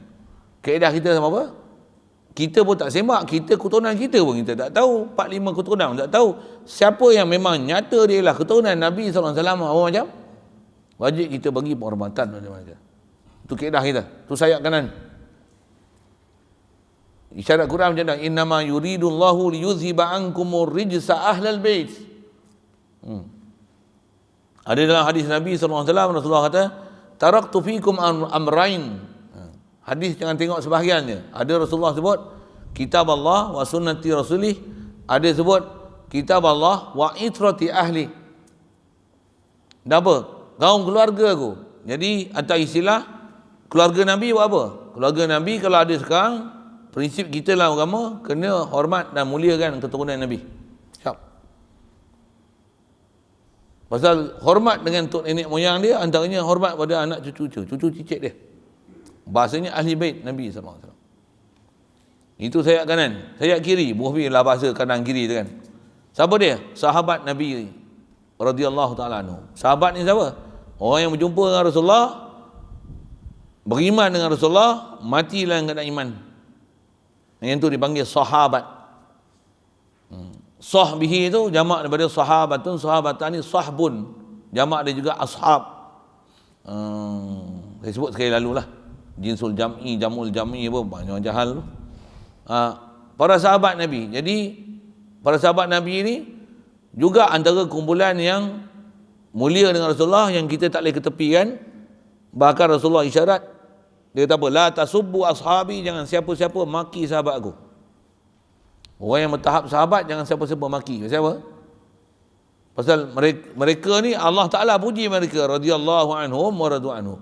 Kaedah kita sama apa? Kita pun tak semak, kita keturunan kita pun kita tak tahu, 4-5 keturunan pun tak tahu. Siapa yang memang nyata dia lah keturunan Nabi SAW, apa macam? Wajib kita bagi penghormatan macam-macam. Itu kaedah kita. Itu sayap kanan. Isyarat Quran macam mana? Innama yuridullahu liyuzhiba ankumur rijsa ahlal bait. Ada dalam hadis Nabi SAW, Rasulullah kata, taraktu fikum amrain. Hadis jangan tengok sebahagiannya. Ada Rasulullah sebut kitab Allah wa sunnati rasulih. Ada sebut kitab Allah wa itrati ahli. Dah apa? Kaum keluarga aku. Jadi atas istilah keluarga Nabi buat apa? Keluarga Nabi kalau ada sekarang, prinsip kita lah agama, kena hormat dan muliakan keturunan Nabi. Siap. Pasal hormat dengan tok nenek moyang dia, antaranya hormat pada anak cucu cicit dia. Bahasanya ahli bait Nabi SAW. Itu sayap kanan. Sayap kiri, buah lah bahasa kanan kiri tu kan. Siapa dia? Sahabat Nabi radhiyallahu ta'ala anhu. Sahabat ni siapa? Orang yang berjumpa dengan Rasulullah, beriman dengan Rasulullah, mati dalam keadaan iman. Yang tu dipanggil sahabat. Sahbihi itu jamak daripada sahabatun, sahabatan ni sahbun. Jamak dia juga ashab. Saya sebut sekali lalu lah. Jinsul jam'i, jamul jam'i apa banyak jahal tu. Para sahabat Nabi. Jadi para sahabat Nabi ini juga antara kumpulan yang mulia dengan Rasulullah yang kita tak boleh ketepikan. Bahkan Rasulullah isyarat, dia kata apa? La tasubbu ashabi, jangan siapa-siapa maki sahabat aku. Orang yang bertahap sahabat jangan siapa-siapa maki. Siapa? Pasal mereka ni Allah Ta'ala puji mereka radhiyallahu anhum wa radu anhu.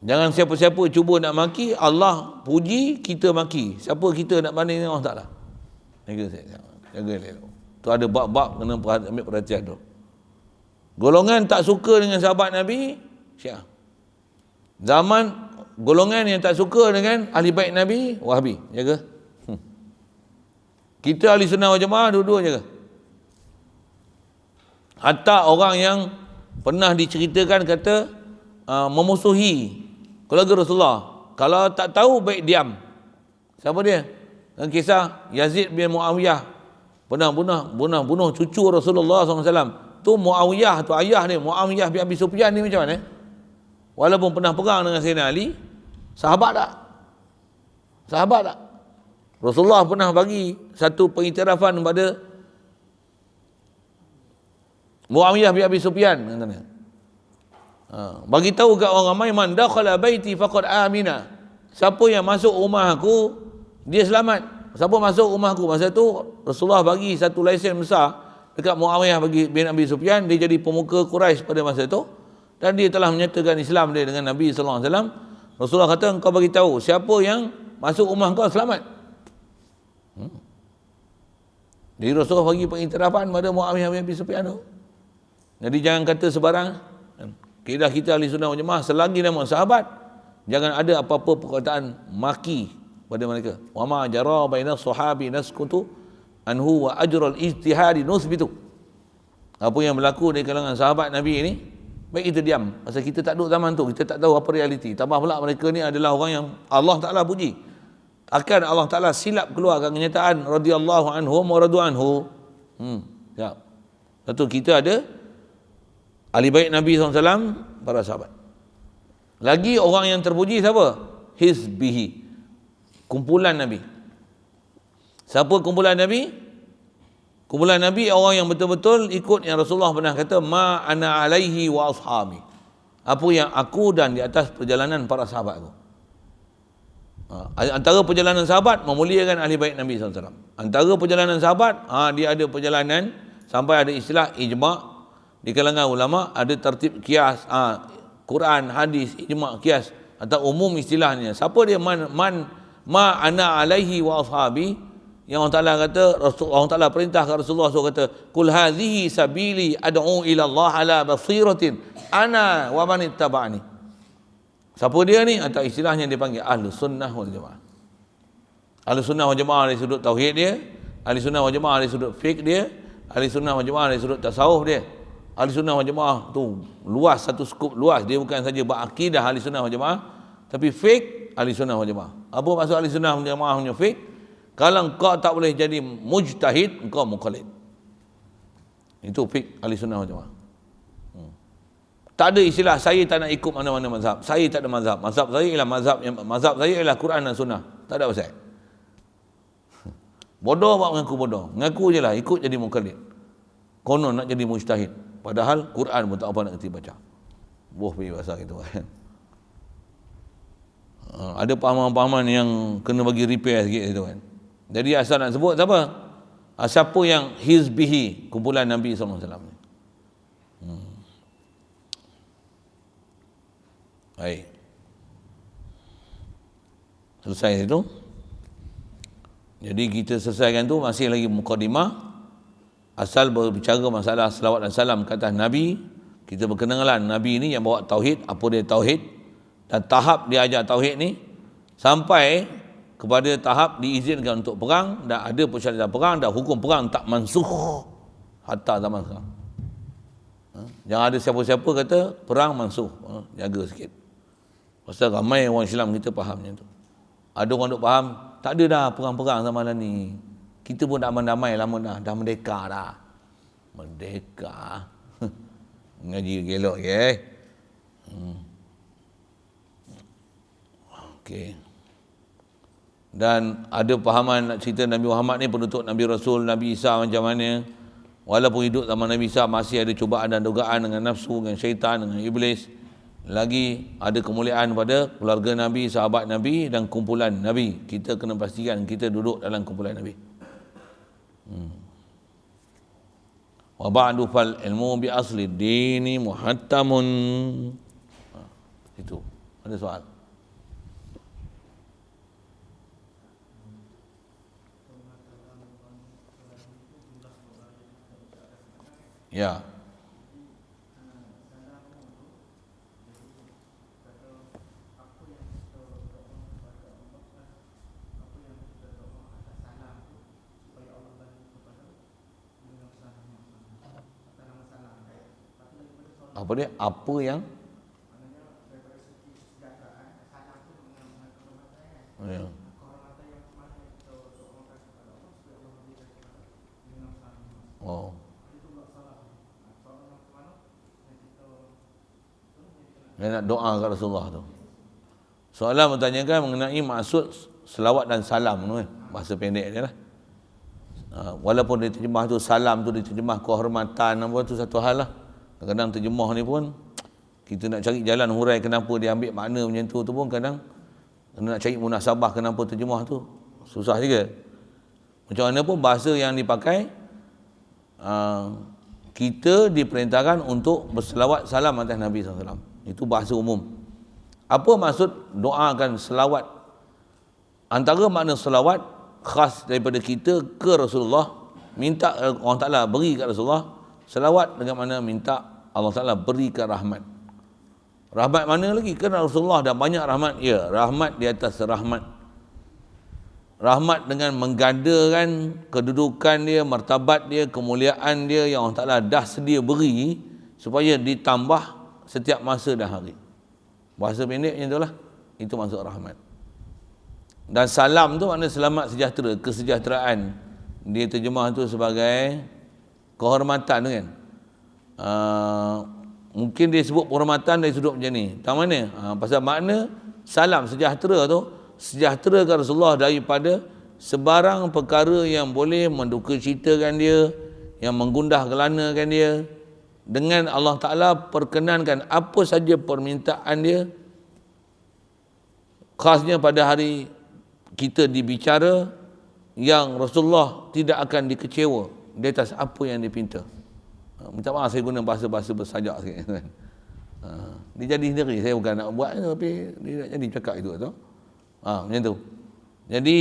Jangan siapa-siapa cuba nak maki, Allah puji, kita maki. Siapa kita nak banding dengan Allah Ta'ala? Jaga elok. Tu ada bab-bab kena ambil perhatian tu. Golongan tak suka dengan sahabat Nabi, Syiah. Zaman golongan yang tak suka dengan ahli bait Nabi, Wahabi. Jaga. Kita ahli sunnah wal jamaah dua-dua jaga. Hatta orang yang pernah diceritakan kata memusuhi keluarga Rasulullah, kalau tak tahu baik diam. Siapa dia? Kisah Yazid bin Muawiyah pernah bunuh cucu Rasulullah SAW. Tu Muawiyah tu ayah dia, Muawiyah bin Abi Sufyan ni macam mana? Walaupun pernah perang dengan Sayyidina Ali, sahabat tak? Sahabat tak? Rasulullah pernah bagi satu pengiktirafan kepada Muawiyah bin Abi Sufyan katanya. Bagi tahu kat orang ramai, man dakhala baiti faqad amina. Siapa yang masuk rumah aku, dia selamat. Siapa masuk rumah aku? Masa tu Rasulullah bagi satu lesen besar dekat Muawiyah bin Abi Sufyan, dia jadi pemuka Quraisy pada masa itu dan dia telah menyatakan Islam dia dengan Nabi sallallahu alaihi wasallam. Rasulullah kata, engkau bagi tahu siapa yang masuk rumah kau selamat. Jadi Rasulullah bagi pengiktirafan pada Muawiyah bin Abi Sufyan tu. Jadi jangan kata sebarang. Kaidah kita ahli sunnah wal jamaah, selagi nama sahabat, jangan ada apa-apa perkataan maki pada mereka. Wa ma jara baina sahabi naskutu anhu wa ajral ijtihadi nusbitu. Apa yang berlaku di kalangan sahabat Nabi ini, baik kita diam. Pasal kita tak duduk zaman tu, kita tak tahu apa realiti. Tambah pula mereka ni adalah orang yang Allah Ta'ala puji. Akan Allah Ta'ala silap keluarkan kenyataan radhiyallahu anhu wa radu anhu. Ya. Satu, kita ada ahli bait Nabi SAW, para sahabat. Lagi orang yang terpuji siapa? Hizbihi, kumpulan Nabi. Siapa kumpulan Nabi? Kumpulan Nabi orang yang betul-betul ikut yang Rasulullah pernah kata, ma ana alaihi wa ashabi. Apa yang aku dan di atas perjalanan para sahabatku. Antara perjalanan sahabat memuliakan ahli bait Nabi SAW. Antara perjalanan sahabat, dia ada perjalanan sampai ada istilah ijma' di kalangan ulama, ada tertib kias, Quran, hadis, ijma', kias, atau umum istilahnya. Siapa dia ma ana alaihi wa ashabi, yang Allah Ta'ala kata, Allah Ta'ala perintah ke Rasulullah SAW kata, kul hadhihi sabili ad'u ila Allah ala basiratin ana wa man ittaba'ani. Siapa dia ni? Atau istilahnya dia panggil ahlu sunnah wal jamaah. Ahlu sunnah wal jamaah dari sudut tauhid dia, ahli sunnah wal jamaah dari sudut fiqh dia, ahli sunnah wal jamaah dari sudut tasawuf dia. Ahli sunnah wal jamaah tu luas, satu skup luas. Dia bukan saja berakidah ahli sunnah wal jamaah, tapi fiqh ahli sunnah wal jamaah. Apa maksud ahli sunnah wal jamaah punya fiqh? Kalau engkau tak boleh jadi mujtahid, engkau muqallid. Itu fiqh ahli sunnah wal jamaah. Tak ada istilah saya tak nak ikut mana-mana mazhab. Saya tak ada mazhab. Mazhab saya ialah Quran dan sunnah. Tak ada pasal. Bodoh buat mengaku bodoh. Mengaku je lah, ikut jadi muqallid. Konon nak jadi mujtahid. Padahal Quran pun tak apa nak kerti baca. Boh pergi bahasa gitu kan. Ada pahaman-pahaman yang kena bagi repair sikit gitu kan. Jadi asal nak sebut siapa? Siapa yang hizbihi, kumpulan Nabi SAW. Baik. Selesai itu. Jadi kita selesaikan tu, masih lagi mukadimah. Asal berbicara masalah selawat dan salam ke atas Nabi, kita berkenalan Nabi ni yang bawa tauhid, apa dia tauhid, dan tahap dia ajar tauhid ni sampai kepada tahap diizinkan untuk perang, dan ada persyaratan perang, dan hukum perang tak mansukh hatta zaman sekarang. Jangan ada siapa-siapa kata perang mansukh. Jaga sikit. Pasal ramai orang Islam kita fahamnya tu. Ada orang duk faham, tak ada dah perang-perang zaman ni. Kita pun dah damai lama dah merdeka dah. Merdeka. Ngaji gelok ke? Okey. Dan ada fahaman nak cerita Nabi Muhammad ni penutup Nabi Rasul, Nabi Isa macam mana. Walaupun hidup zaman Nabi Isa masih ada cubaan dan dugaan dengan nafsu, dengan syaitan, dengan iblis. Lagi ada kemuliaan pada keluarga Nabi, sahabat Nabi dan kumpulan Nabi. Kita kena pastikan kita duduk dalam kumpulan Nabi. Wa ba'du fal ilmu bi asli dini muhattamun. Itu. Ada soal? Ya. Apa dia? Apa yang? Ya. Oh. Dia nak doa ke Rasulullah tu. Soalan bertanyakan mengenai maksud selawat dan salam tu kan. Bahasa pendek dia lah. Walaupun dia terjemah tu salam tu diterjemah kehormatan apa tu satu hal lah. Kadang terjemah ni pun kita nak cari jalan hurai kenapa dia ambil makna macam tu pun kadang nak cari munasabah kenapa terjemah tu susah juga. Macam mana pun bahasa yang dipakai, kita diperintahkan untuk berselawat salam atas Nabi SAW. Itu bahasa umum. Apa maksud doakan selawat? Antara makna selawat khas daripada kita ke Rasulullah, minta Allah Ta'ala beri kat Rasulullah. Selawat dengan mana minta Allah Ta'ala berikan rahmat. Rahmat mana lagi? Kerana Rasulullah dah banyak rahmat. Ya, rahmat di atas rahmat. Rahmat dengan menggandakan kedudukan dia, martabat dia, kemuliaan dia yang Allah Ta'ala dah sedia beri supaya ditambah setiap masa dan hari. Bahasa pendeknya itulah. Itu maksud rahmat. Dan salam tu makna selamat sejahtera, kesejahteraan. Dia terjemah tu sebagai kehormatan tu kan. Mungkin dia sebut penghormatan dari sudut macam ni. Tak mana? Pasal makna salam sejahtera tu, sejahterakan Rasulullah daripada sebarang perkara yang boleh menduka citakan dia, yang menggundah gelanakan dia. Dengan Allah Ta'ala perkenankan apa saja permintaan dia, khasnya pada hari kita dibicara, yang Rasulullah tidak akan dikecewa di atas apa yang dipinta. Minta maaf saya guna bahasa-bahasa bersajak sikit kan. Dia jadi sendiri, saya bukan nak buat tapi dia nak jadi cakap itu tu. Macam tu. Jadi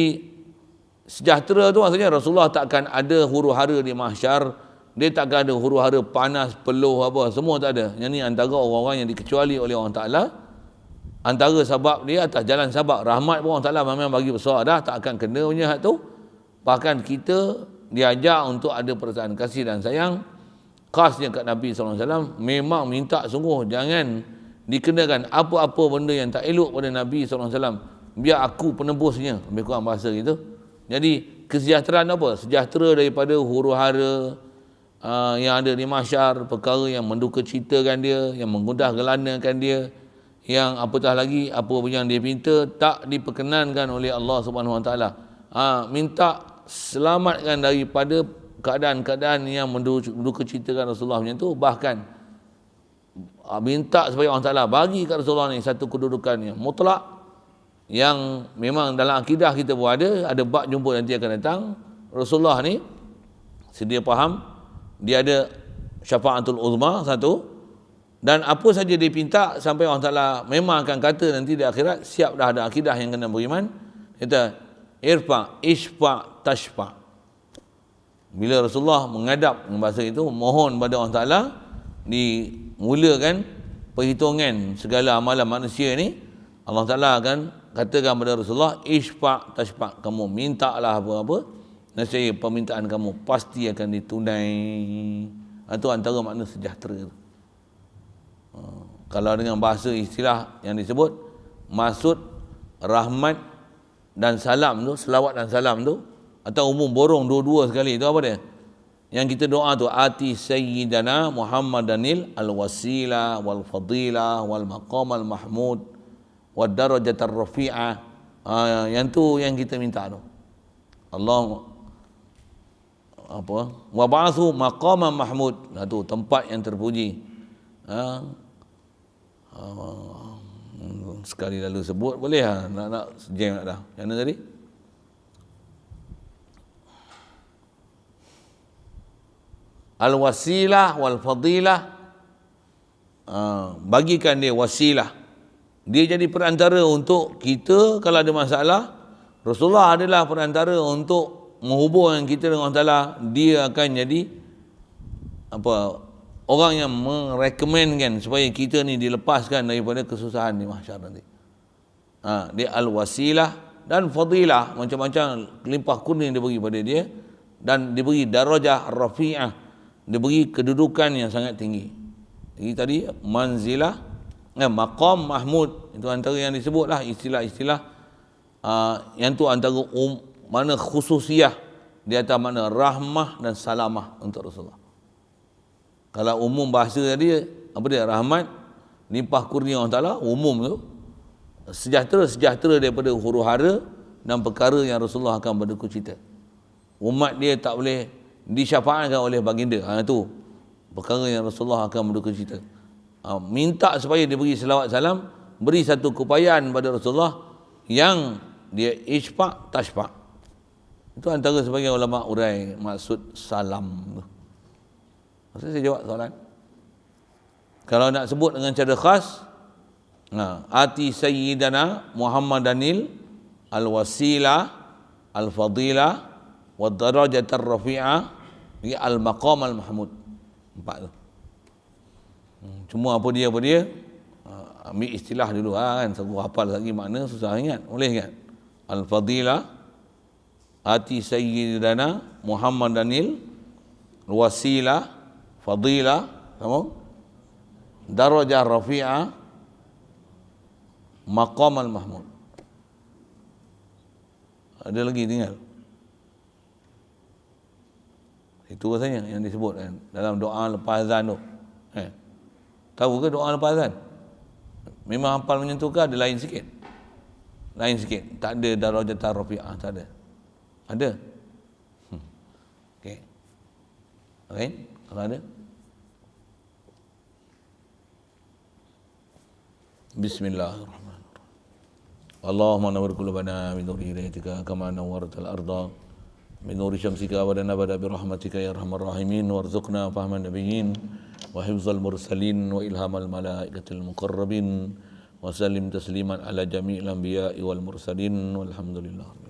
sejahtera tu maksudnya Rasulullah takkan ada huru-hara di mahsyar. Dia takkan ada huru-hara panas, peluh apa, semua tak ada. Yang ni antara orang-orang yang dikecuali oleh Allah Ta'ala. Antara sebab dia atas jalan sabak. Rahmat pun Allah Ta'ala memang bagi besar dah, tak akan kena punya hak tu. Bahkan kita diajak untuk ada perasaan kasih dan sayang. Khasnya kat Nabi SAW, memang minta sungguh jangan dikenakan apa-apa benda yang tak elok pada Nabi SAW. Biar aku penebusnya, lebih kurang bahasa gitu. Jadi kesejahteraan apa? Sejahtera daripada huru-hara yang ada di mahsyar, perkara yang menduka citakan dia, yang menggundah gelanakan dia, yang apatah lagi apa yang dia minta tak diperkenankan oleh Allah Subhanahu Wa Taala. Minta selamatkan daripada keadaan-keadaan yang menduka citakan Rasulullah macam tu. Bahkan minta supaya Allah Ta'ala bagi kat Rasulullah ni satu kedudukan yang mutlak, yang memang dalam akidah kita pun ada bab jumpa nanti akan datang. Rasulullah ni sedia faham dia ada syafaatul uzma satu, dan apa saja dia pinta sampai Allah Ta'ala memang akan kata nanti di akhirat, siap dah ada akidah yang kena beriman. Kata irfa isfa tashfa. Bila Rasulullah menghadap dengan bahasa itu, mohon pada Allah Ta'ala, dimulakan perhitungan segala amalan manusia ni, Allah Ta'ala akan katakan kepada Rasulullah, isfa' tashfa', kamu mintalah apa-apa, nescaya permintaan kamu pasti akan ditunai. Itu antara makna sejahtera. Kalau dengan bahasa istilah yang disebut, maksud rahmat dan salam tu, selawat dan salam tu, atau umum borong dua-dua sekali, itu apa dia? Yang kita doa tu, ati sayyidana Muhammadanil al-wasilah wal fadilah wal maqam al mahmud wad darajatar rafi'ah. Yang tu yang kita minta tu. Allah apa? Wa ba'athu maqaman mahmud. Tu tempat yang terpuji. Sekali lalu sebut boleh nak sejam nak dah. Yang mana tadi? Al-wasilah wal fadilah, bagikan dia wasilah. Dia jadi perantara untuk kita kalau ada masalah. Rasulullah adalah perantara untuk menghubungkan kita dengan Allah Ta'ala. Dia akan jadi orang yang merekomenkan supaya kita ni dilepaskan daripada kesusahan di mahsyar nanti. Dia al-wasilah dan fadilah, macam-macam limpah kurnia dia bagi pada dia, dan diberi darajah rafi'ah, diberi kedudukan yang sangat tinggi. Jadi tadi manzilah, maqam mahmud, itu antara yang disebutlah istilah-istilah yang tu antara mana khususiyah di atas makna rahmah dan salamah untuk Rasulullah. Kalau umum bahasa tadi apa dia? Rahmat, limpah kurnia Allah Ta'ala, umum tu. Sejahtera daripada huru-hara dan perkara yang Rasulullah akan berduka cita. Umat dia tak boleh disyafaatkan oleh baginda. Itu perkara yang Rasulullah akan berduka cita. Minta supaya dia beri selawat salam, beri satu keupayaan pada Rasulullah yang dia isfa' tashfa'. Itu antara sebagian ulama urai maksud salam tu. Maksud saya jawab soalan. Kalau nak sebut dengan cara khas, Ati sayyidana Muhammadanil al-wasilah al-fadilah wa darajatar rafi'ah al-maqam al-mahmud. 4 tu. Cuma apa dia ambil istilah dulu kan, suruh hafal lagi makna susah ingat. Boleh kan? Al-fadilah ati sayyidana Muhammadanil wasilah fadilah sama darajah rafi'ah maqam al-mahmud. Ada lagi tinggal. Itu rasanya yang disebut kan dalam doa lepas azan tu. Tahu ke doa lepas azan? Memang hafal macam tu ke ada lain sikit? Lain sikit. Tak ada darajatan rafi'ah, tak ada. Ada? Okey. Lain? Kalau ada? Bismillahirrahmanirrahim. Allahumma nawwir qulubana min nuri hidayatika kama nawwartal arda min nuri syamsika wa lana bada bi rahmatika ya arhamar rahimin warzuqna fahman nabiyyin wa hifzal mursalin wa ilhamal malaikatil muqarrabin wa sallim tasliman ala jami'il anbiya'i wal mursalin walhamdulillah.